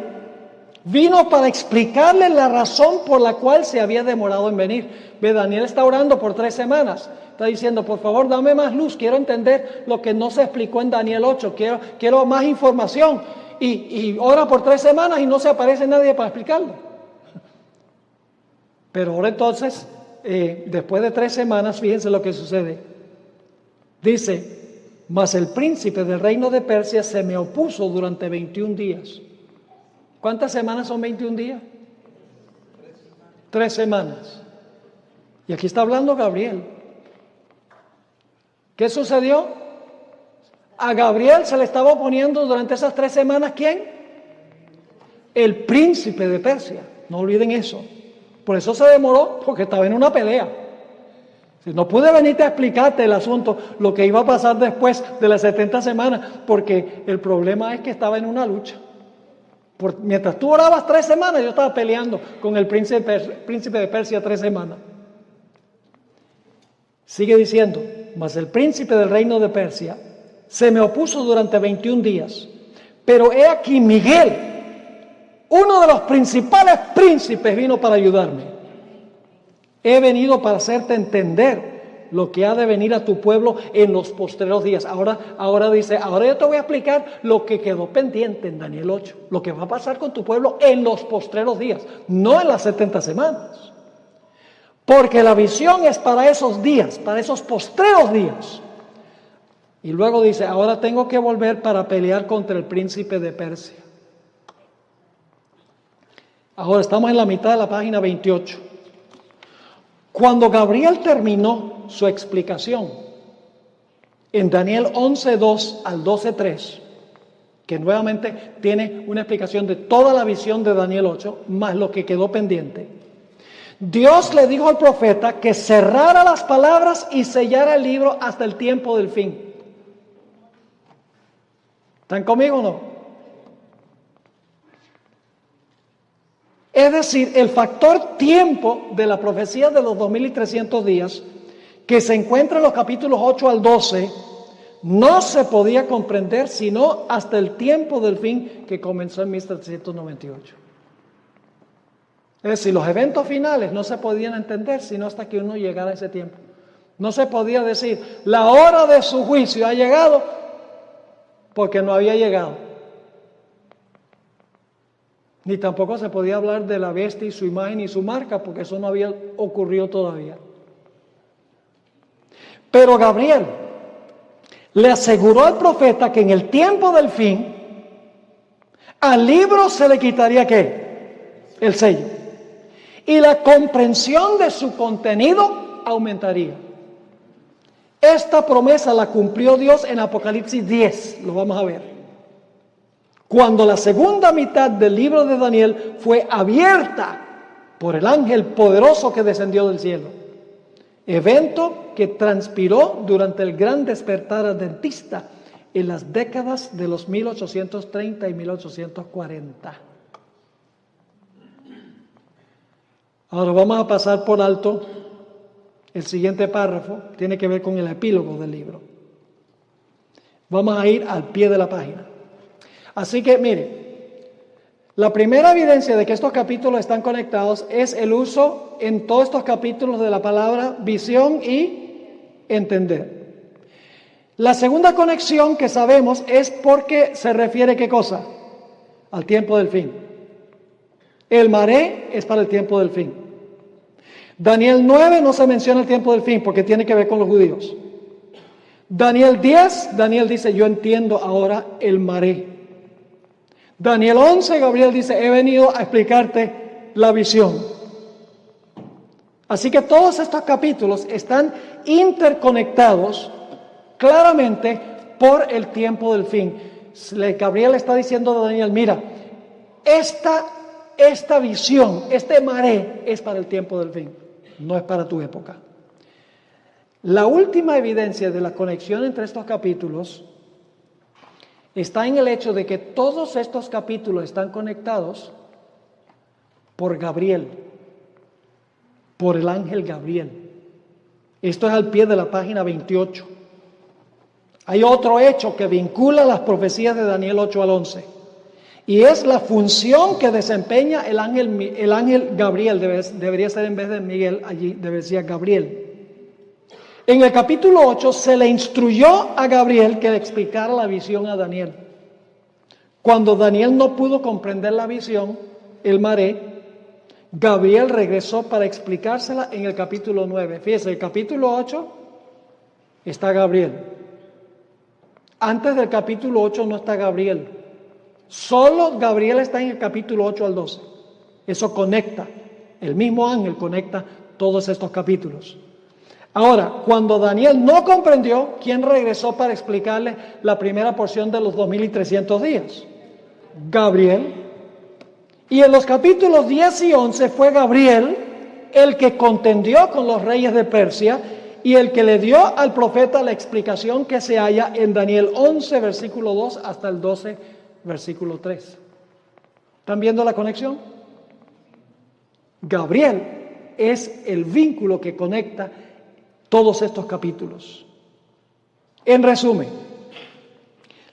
vino para explicarle la razón por la cual se había demorado en venir. Ve, Daniel está orando por 3 semanas. Está diciendo, por favor, dame más luz. Quiero entender lo que no se explicó en Daniel 8. Quiero más información. Y ora por 3 semanas y no se aparece nadie para explicarlo. Pero ahora entonces, después de 3 semanas, fíjense lo que sucede. Dice, mas el príncipe del reino de Persia se me opuso durante 21 días. ¿Cuántas semanas son 21 días? 3 semanas. Y aquí está hablando Gabriel. ¿Qué sucedió? A Gabriel se le estaba oponiendo durante esas 3 semanas, ¿quién? El príncipe de Persia. No olviden eso. Por eso se demoró, porque estaba en una pelea. No pude venirte a explicarte el asunto, lo que iba a pasar después de las 70 semanas, porque el problema es que estaba en una lucha. Mientras tú orabas 3 semanas, yo estaba peleando con el príncipe de Persia 3 semanas. Sigue diciendo, mas el príncipe del reino de Persia se me opuso durante 21 días. Pero he aquí Miguel, uno de los principales príncipes, vino para ayudarme. He venido para hacerte entender lo que ha de venir a tu pueblo en los postreros días. Ahora dice, ahora yo te voy a explicar lo que quedó pendiente en Daniel 8. Lo que va a pasar con tu pueblo en los postreros días, no en las 70 semanas. Porque la visión es para esos días, para esos postreros días. Y luego dice, ahora tengo que volver para pelear contra el príncipe de Persia. Ahora estamos en la mitad de la página 28. Cuando Gabriel terminó su explicación en Daniel 11:2 al 12:3, que nuevamente tiene una explicación de toda la visión de Daniel 8, más lo que quedó pendiente, Dios le dijo al profeta que cerrara las palabras y sellara el libro hasta el tiempo del fin. ¿Están conmigo o no? Es decir, el factor tiempo de la profecía de los 2300 días, que se encuentra en los capítulos 8 al 12, no se podía comprender sino hasta el tiempo del fin, que comenzó en 1798. Es decir, los eventos finales no se podían entender sino hasta que uno llegara a ese tiempo. No se podía decir, la hora de su juicio ha llegado, porque no había llegado. Ni tampoco se podía hablar de la bestia y su imagen y su marca, porque eso no había ocurrido todavía. Pero Gabriel le aseguró al profeta que en el tiempo del fin, al libro se le quitaría ¿qué? El sello. Y la comprensión de su contenido aumentaría. Esta promesa la cumplió Dios en Apocalipsis 10, lo vamos a ver. Cuando la segunda mitad del libro de Daniel fue abierta por el ángel poderoso que descendió del cielo. Evento que transpiró durante el gran despertar adventista en las décadas de los 1830 y 1840. Ahora vamos a pasar por alto el siguiente párrafo, tiene que ver con el epílogo del libro. Vamos a ir al pie de la página. Así que, mire, la primera evidencia de que estos capítulos están conectados es el uso en todos estos capítulos de la palabra visión y entender. La segunda conexión que sabemos es porque se refiere ¿qué cosa? Al tiempo del fin. El maré es para el tiempo del fin. Daniel 9 no se menciona el tiempo del fin porque tiene que ver con los judíos. Daniel 10, Daniel dice, yo entiendo ahora el maré. Daniel 11, Gabriel dice, he venido a explicarte la visión. Así que todos estos capítulos están interconectados claramente por el tiempo del fin. Gabriel está diciendo a Daniel, mira, esta visión, este maré es para el tiempo del fin, no es para tu época. La última evidencia de la conexión entre estos capítulos está en el hecho de que todos estos capítulos están conectados por Gabriel, por el ángel Gabriel. Esto es al pie de la página 28. Hay otro hecho que vincula las profecías de Daniel 8 al 11. Y es la función que desempeña el ángel Gabriel. Debería ser en vez de Miguel, allí debería ser Gabriel. En el capítulo 8 se le instruyó a Gabriel que le explicara la visión a Daniel. Cuando Daniel no pudo comprender la visión, el maré, Gabriel regresó para explicársela en el capítulo 9. Fíjese, el capítulo 8 está Gabriel. Antes del capítulo 8 no está Gabriel. Solo Gabriel está en el capítulo 8 al 12. Eso conecta. El mismo ángel conecta todos estos capítulos. Ahora, cuando Daniel no comprendió, ¿quién regresó para explicarle la primera porción de los 2300 días? Gabriel. Y en los capítulos 10 y 11 fue Gabriel el que contendió con los reyes de Persia y el que le dio al profeta la explicación que se halla en Daniel 11, versículo 2 hasta el 12, versículo 3. ¿Están viendo la conexión? Gabriel es el vínculo que conecta todos estos capítulos. En resumen,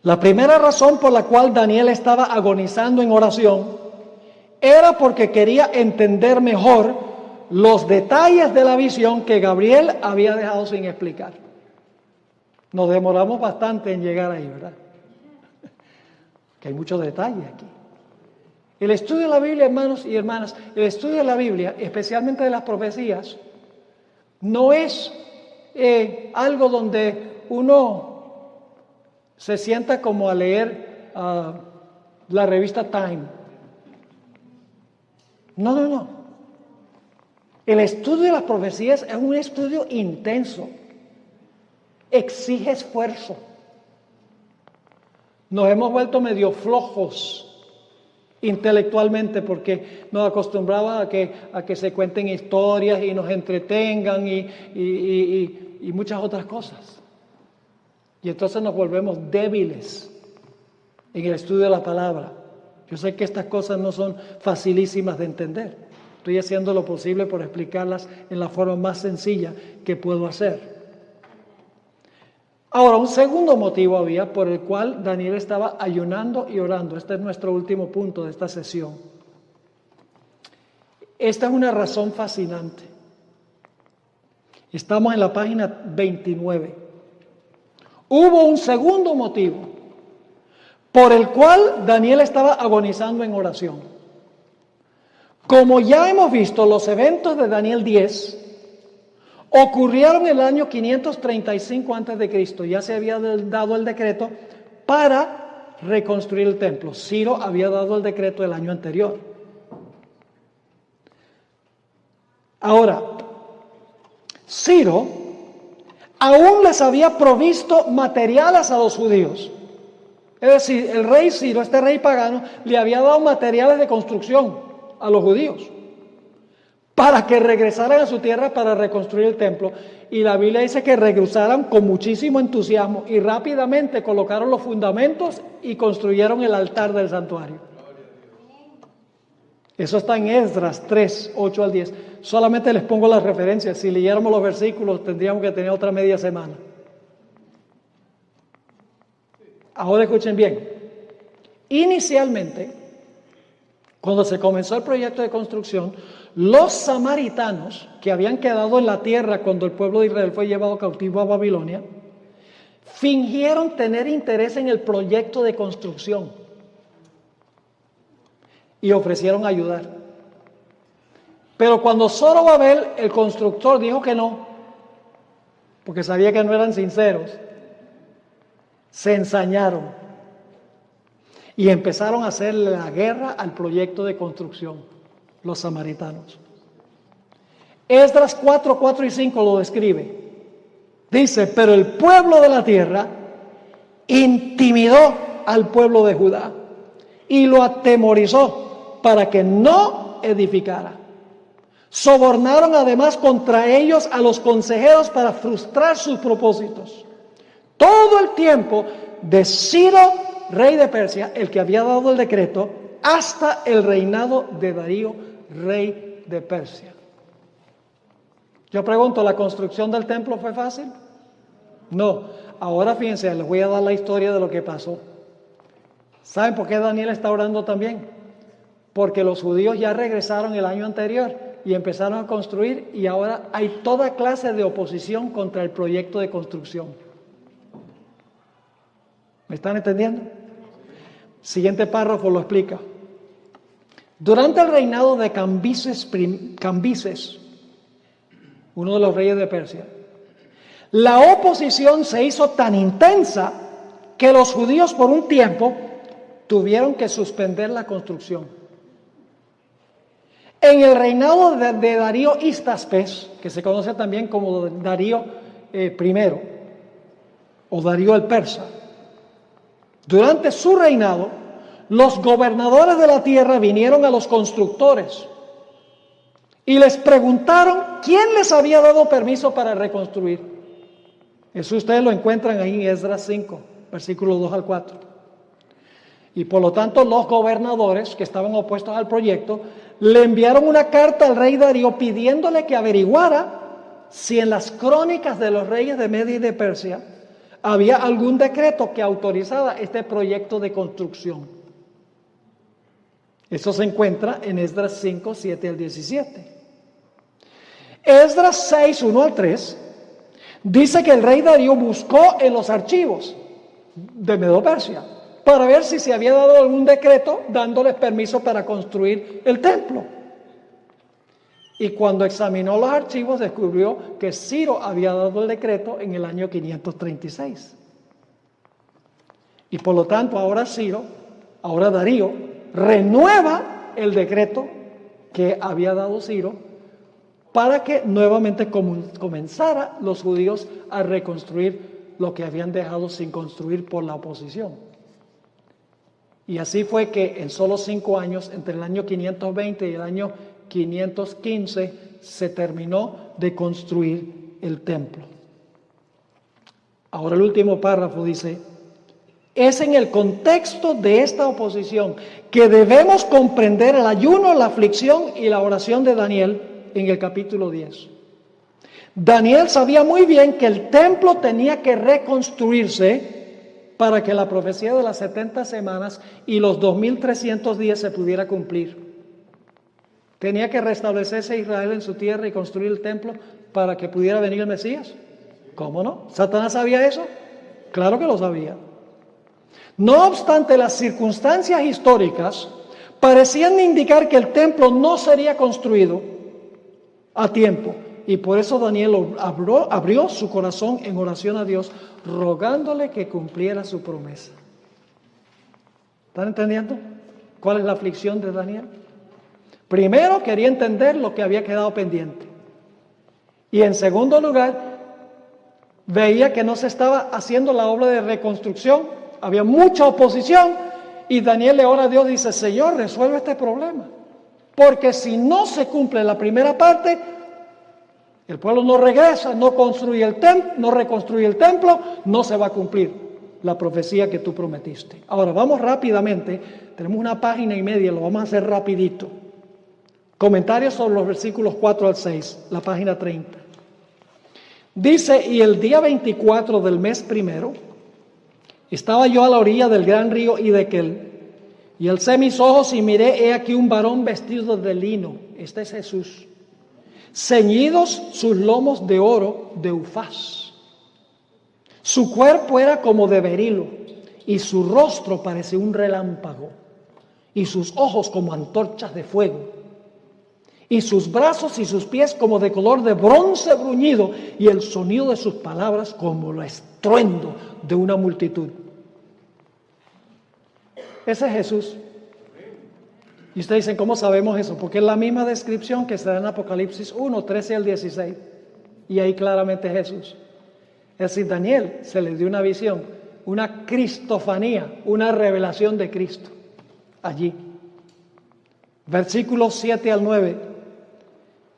la primera razón por la cual Daniel estaba agonizando en oración era porque quería entender mejor los detalles de la visión que Gabriel había dejado sin explicar. Nos demoramos bastante en llegar ahí, ¿verdad? Que hay muchos detalles aquí. El estudio de la Biblia, hermanos y hermanas, el estudio de la Biblia, especialmente de las profecías, no es algo donde uno se sienta como a leer la revista Time. No. El estudio de las profecías es un estudio intenso. Exige esfuerzo. Nos hemos vuelto medio flojos intelectualmente porque nos acostumbramos a que se cuenten historias y nos entretengan y muchas otras cosas. Y entonces nos volvemos débiles en el estudio de la palabra. Yo sé que estas cosas no son facilísimas de entender. Estoy haciendo lo posible por explicarlas en la forma más sencilla que puedo hacer. Ahora, un segundo motivo había por el cual Daniel estaba ayunando y orando. Este es nuestro último punto de esta sesión. Esta es una razón fascinante. Estamos en la página 29. Hubo un segundo motivo por el cual Daniel estaba agonizando en oración. Como ya hemos visto, los eventos de Daniel 10 ocurrieron en el año 535 a.C. Ya se había dado el decreto para reconstruir el templo. Ciro había dado el decreto el año anterior. Ahora, Ciro aún les había provisto materiales a los judíos. Es decir, el rey Ciro, este rey pagano, le había dado materiales de construcción a los judíos para que regresaran a su tierra para reconstruir el templo. Y la Biblia dice que regresaron con muchísimo entusiasmo y rápidamente colocaron los fundamentos y construyeron el altar del santuario. Eso está en Esdras 3, 8 al 10. Solamente les pongo las referencias. Si leyéramos los versículos tendríamos que tener otra media semana. Ahora escuchen bien. Inicialmente, cuando se comenzó el proyecto de construcción, los samaritanos que habían quedado en la tierra cuando el pueblo de Israel fue llevado cautivo a Babilonia, fingieron tener interés en el proyecto de construcción y ofrecieron ayudar. Pero cuando Zorobabel, el constructor, dijo que no, porque sabía que no eran sinceros, se ensañaron y empezaron a hacerle la guerra al proyecto de construcción, los samaritanos. Esdras 4, 4 y 5 lo describe. Dice, pero el pueblo de la tierra intimidó al pueblo de Judá y lo atemorizó para que no edificara. Sobornaron además contra ellos a los consejeros para frustrar sus propósitos. Todo el tiempo de Ciro, rey de Persia, el que había dado el decreto, hasta el reinado de Darío, rey de Persia. Yo pregunto, ¿la construcción del templo fue fácil? No. Ahora fíjense, les voy a dar la historia de lo que pasó. ¿Saben por qué Daniel está orando también? Porque los judíos ya regresaron el año anterior y empezaron a construir, y ahora hay toda clase de oposición contra el proyecto de construcción. ¿Me están entendiendo? Siguiente párrafo lo explica. Durante el reinado de Cambises, uno de los reyes de Persia, la oposición se hizo tan intensa que los judíos por un tiempo tuvieron que suspender la construcción. En el reinado de Darío Histaspes, que se conoce también como Darío I, o Darío el Persa, durante su reinado, los gobernadores de la tierra vinieron a los constructores y les preguntaron quién les había dado permiso para reconstruir. Eso ustedes lo encuentran ahí en Esdras 5, versículos 2 al 4. Y por lo tanto los gobernadores que estaban opuestos al proyecto le enviaron una carta al rey Darío pidiéndole que averiguara si en las crónicas de los reyes de Media y de Persia había algún decreto que autorizaba este proyecto de construcción. Eso se encuentra en Esdras 5, 7 al 17. Esdras 6, 1 al 3 dice que el rey Darío buscó en los archivos de Medo-Persia para ver si se había dado algún decreto dándoles permiso para construir el templo. Y cuando examinó los archivos descubrió que Ciro había dado el decreto en el año 536. Y por lo tanto ahora Darío renueva el decreto que había dado Ciro para que nuevamente comenzara los judíos a reconstruir lo que habían dejado sin construir por la oposición. Y así fue que en solo 5 años, entre el año 520 y el año 515, se terminó de construir el templo. Ahora el último párrafo dice: es en el contexto de esta oposición que debemos comprender el ayuno, la aflicción y la oración de Daniel en el capítulo 10. Daniel sabía muy bien que el templo tenía que reconstruirse para que la profecía de las 70 semanas y los 2300 días se pudiera cumplir. Tenía que restablecerse Israel en su tierra y construir el templo para que pudiera venir el Mesías. ¿Cómo no? ¿Satanás sabía eso? Claro que lo sabía. No obstante, las circunstancias históricas parecían indicar que el templo no sería construido a tiempo. Y por eso Daniel abrió su corazón en oración a Dios, rogándole que cumpliera su promesa. ¿Están entendiendo cuál es la aflicción de Daniel? Primero, quería entender lo que había quedado pendiente. Y en segundo lugar, veía que no se estaba haciendo la obra de reconstrucción. Había mucha oposición. Y Daniel le ora a Dios y dice: Señor, resuelve este problema. Porque si no se cumple la primera parte, el pueblo no regresa, no reconstruye el templo, no se va a cumplir la profecía que tú prometiste. Ahora, vamos rápidamente. Tenemos 1 página y media, lo vamos a hacer rapidito. Comentarios sobre los versículos 4 al 6, la página 30. Dice: y el día 24 del mes primero, estaba yo a la orilla del gran río Hiddekel, y alcé mis ojos y miré, he aquí un varón vestido de lino, este es Jesús, ceñidos sus lomos de oro de Ufaz. Su cuerpo era como de berilo, y su rostro parecía un relámpago, y sus ojos como antorchas de fuego, y sus brazos y sus pies como de color de bronce bruñido, y el sonido de sus palabras como el estruendo de una multitud. Ese es Jesús. Y ustedes dicen, ¿cómo sabemos eso? Porque es la misma descripción que está en Apocalipsis 1, 13 al 16. Y ahí claramente Jesús. Es decir, Daniel se le dio una visión, una cristofanía, una revelación de Cristo. Allí. Versículos 7 al 9.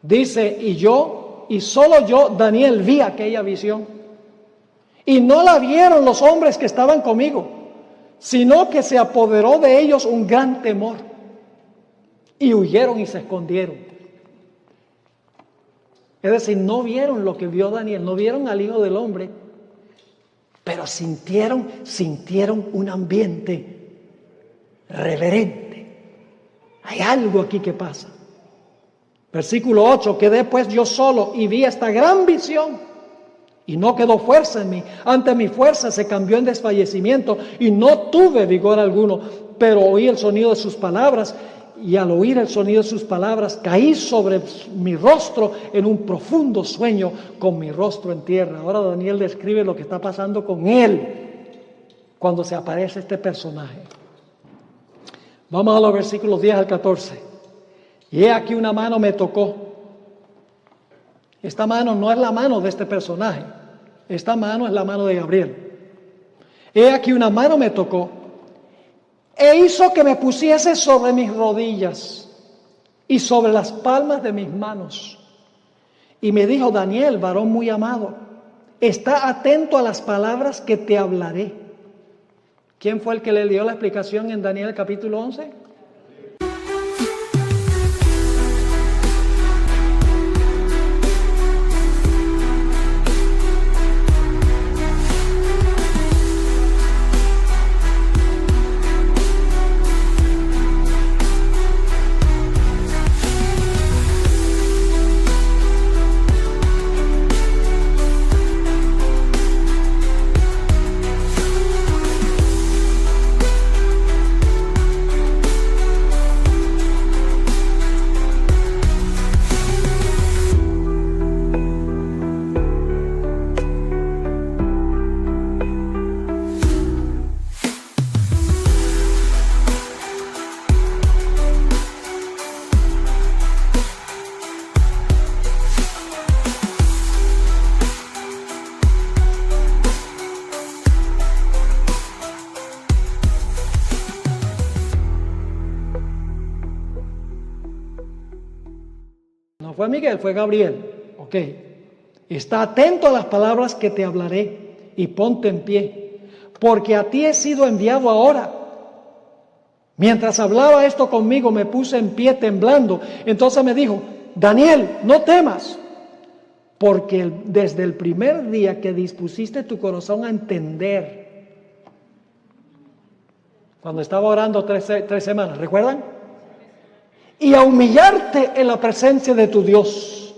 Dice, y solo yo, Daniel, vi aquella visión. Y no la vieron los hombres que estaban conmigo, sino que se apoderó de ellos un gran temor. Y huyeron y se escondieron. Es decir, no vieron lo que vio Daniel, no vieron al Hijo del Hombre, pero sintieron un ambiente reverente. Hay algo aquí que pasa. Versículo 8, quedé pues yo solo y vi esta gran visión y no quedó fuerza en mí. Ante mi fuerza se cambió en desfallecimiento y no tuve vigor alguno, pero oí el sonido de sus palabras y al oír el sonido de sus palabras caí sobre mi rostro en un profundo sueño con mi rostro en tierra. Ahora Daniel describe lo que está pasando con él cuando se aparece este personaje. Vamos a los versículos 10 al 14. Y he aquí una mano me tocó. Esta mano no es la mano de este personaje. Esta mano es la mano de Gabriel. He aquí una mano me tocó e hizo que me pusiese sobre mis rodillas y sobre las palmas de mis manos. Y me dijo, Daniel, varón muy amado, está atento a las palabras que te hablaré. ¿Quién fue el que le dio la explicación en Daniel capítulo 11? No fue Miguel, fue Gabriel. Ok. Está atento a las palabras que te hablaré y ponte en pie, porque a ti he sido enviado ahora. Mientras hablaba esto conmigo, me puse en pie temblando. Entonces me dijo, Daniel, no temas, porque desde el primer día que dispusiste tu corazón a entender, cuando estaba orando tres semanas, ¿recuerdan? Y a humillarte en la presencia de tu Dios,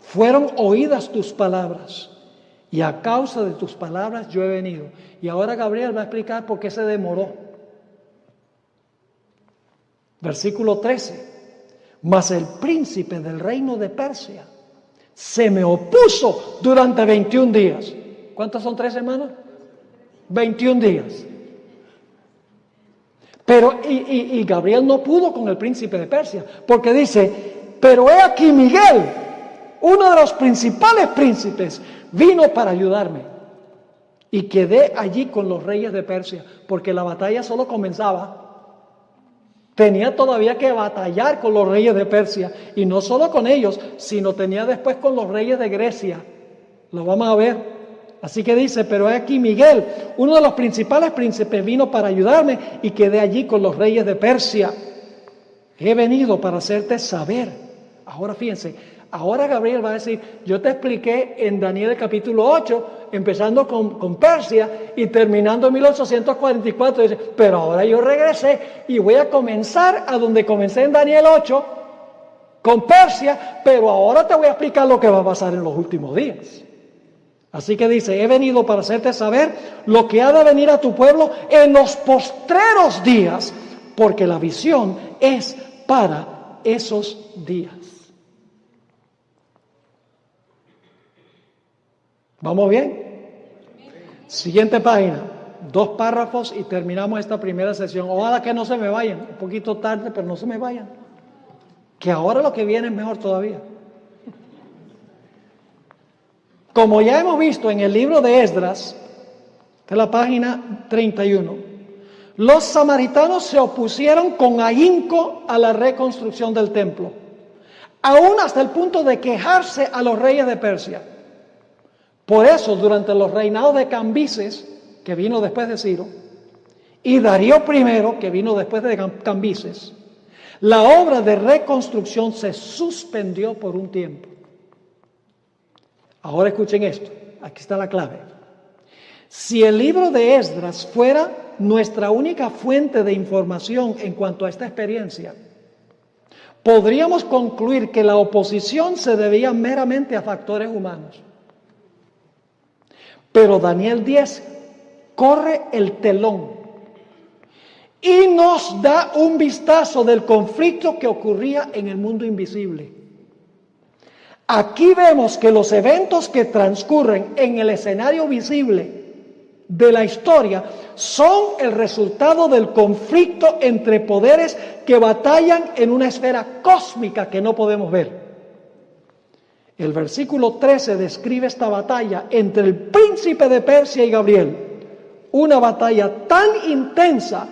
fueron oídas tus palabras, y a causa de tus palabras yo he venido. Y ahora Gabriel va a explicar por qué se demoró. Versículo 13. Mas el príncipe del reino de Persia se me opuso durante 21 días. ¿Cuántas son 3 semanas? 21 días. Pero, y Gabriel no pudo con el príncipe de Persia, porque dice, pero he aquí Miguel, uno de los principales príncipes, vino para ayudarme. Y quedé allí con los reyes de Persia, porque la batalla solo comenzaba. Tenía todavía que batallar con los reyes de Persia, y no solo con ellos, sino tenía después con los reyes de Grecia. Lo vamos a ver. Así que dice, pero he aquí Miguel, uno de los principales príncipes, vino para ayudarme y quedé allí con los reyes de Persia. He venido para hacerte saber. Ahora fíjense, ahora Gabriel va a decir, yo te expliqué en Daniel capítulo 8, empezando con Persia y terminando en 1844, dice, pero ahora yo regresé y voy a comenzar a donde comencé en Daniel 8, con Persia, pero ahora te voy a explicar lo que va a pasar en los últimos días. Así que dice, he venido para hacerte saber lo que ha de venir a tu pueblo en los postreros días, porque la visión es para esos días. ¿Vamos bien? Siguiente página. 2 párrafos y terminamos esta primera sesión. Ojalá que no se me vayan, un poquito tarde, pero no se me vayan. Que ahora lo que viene es mejor todavía. Como ya hemos visto en el libro de Esdras, de la página 31, los samaritanos se opusieron con ahínco a la reconstrucción del templo, aún hasta el punto de quejarse a los reyes de Persia. Por eso, durante los reinados de Cambises, que vino después de Ciro, y Darío I, que vino después de Cambises, la obra de reconstrucción se suspendió por un tiempo. Ahora escuchen esto, aquí está la clave. Si el libro de Esdras fuera nuestra única fuente de información en cuanto a esta experiencia, podríamos concluir que la oposición se debía meramente a factores humanos. Pero Daniel 10 corre el telón y nos da un vistazo del conflicto que ocurría en el mundo invisible. Aquí vemos que los eventos que transcurren en el escenario visible de la historia son el resultado del conflicto entre poderes que batallan en una esfera cósmica que no podemos ver. El versículo 13 describe esta batalla entre el príncipe de Persia y Gabriel, una batalla tan intensa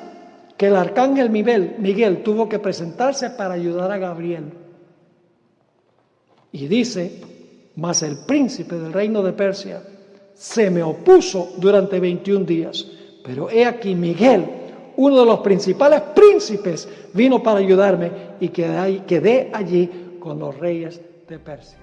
que el arcángel Miguel tuvo que presentarse para ayudar a Gabriel. Y dice, mas el príncipe del reino de Persia se me opuso durante 21 días. Pero he aquí Miguel, uno de los principales príncipes, vino para ayudarme y quedé allí con los reyes de Persia.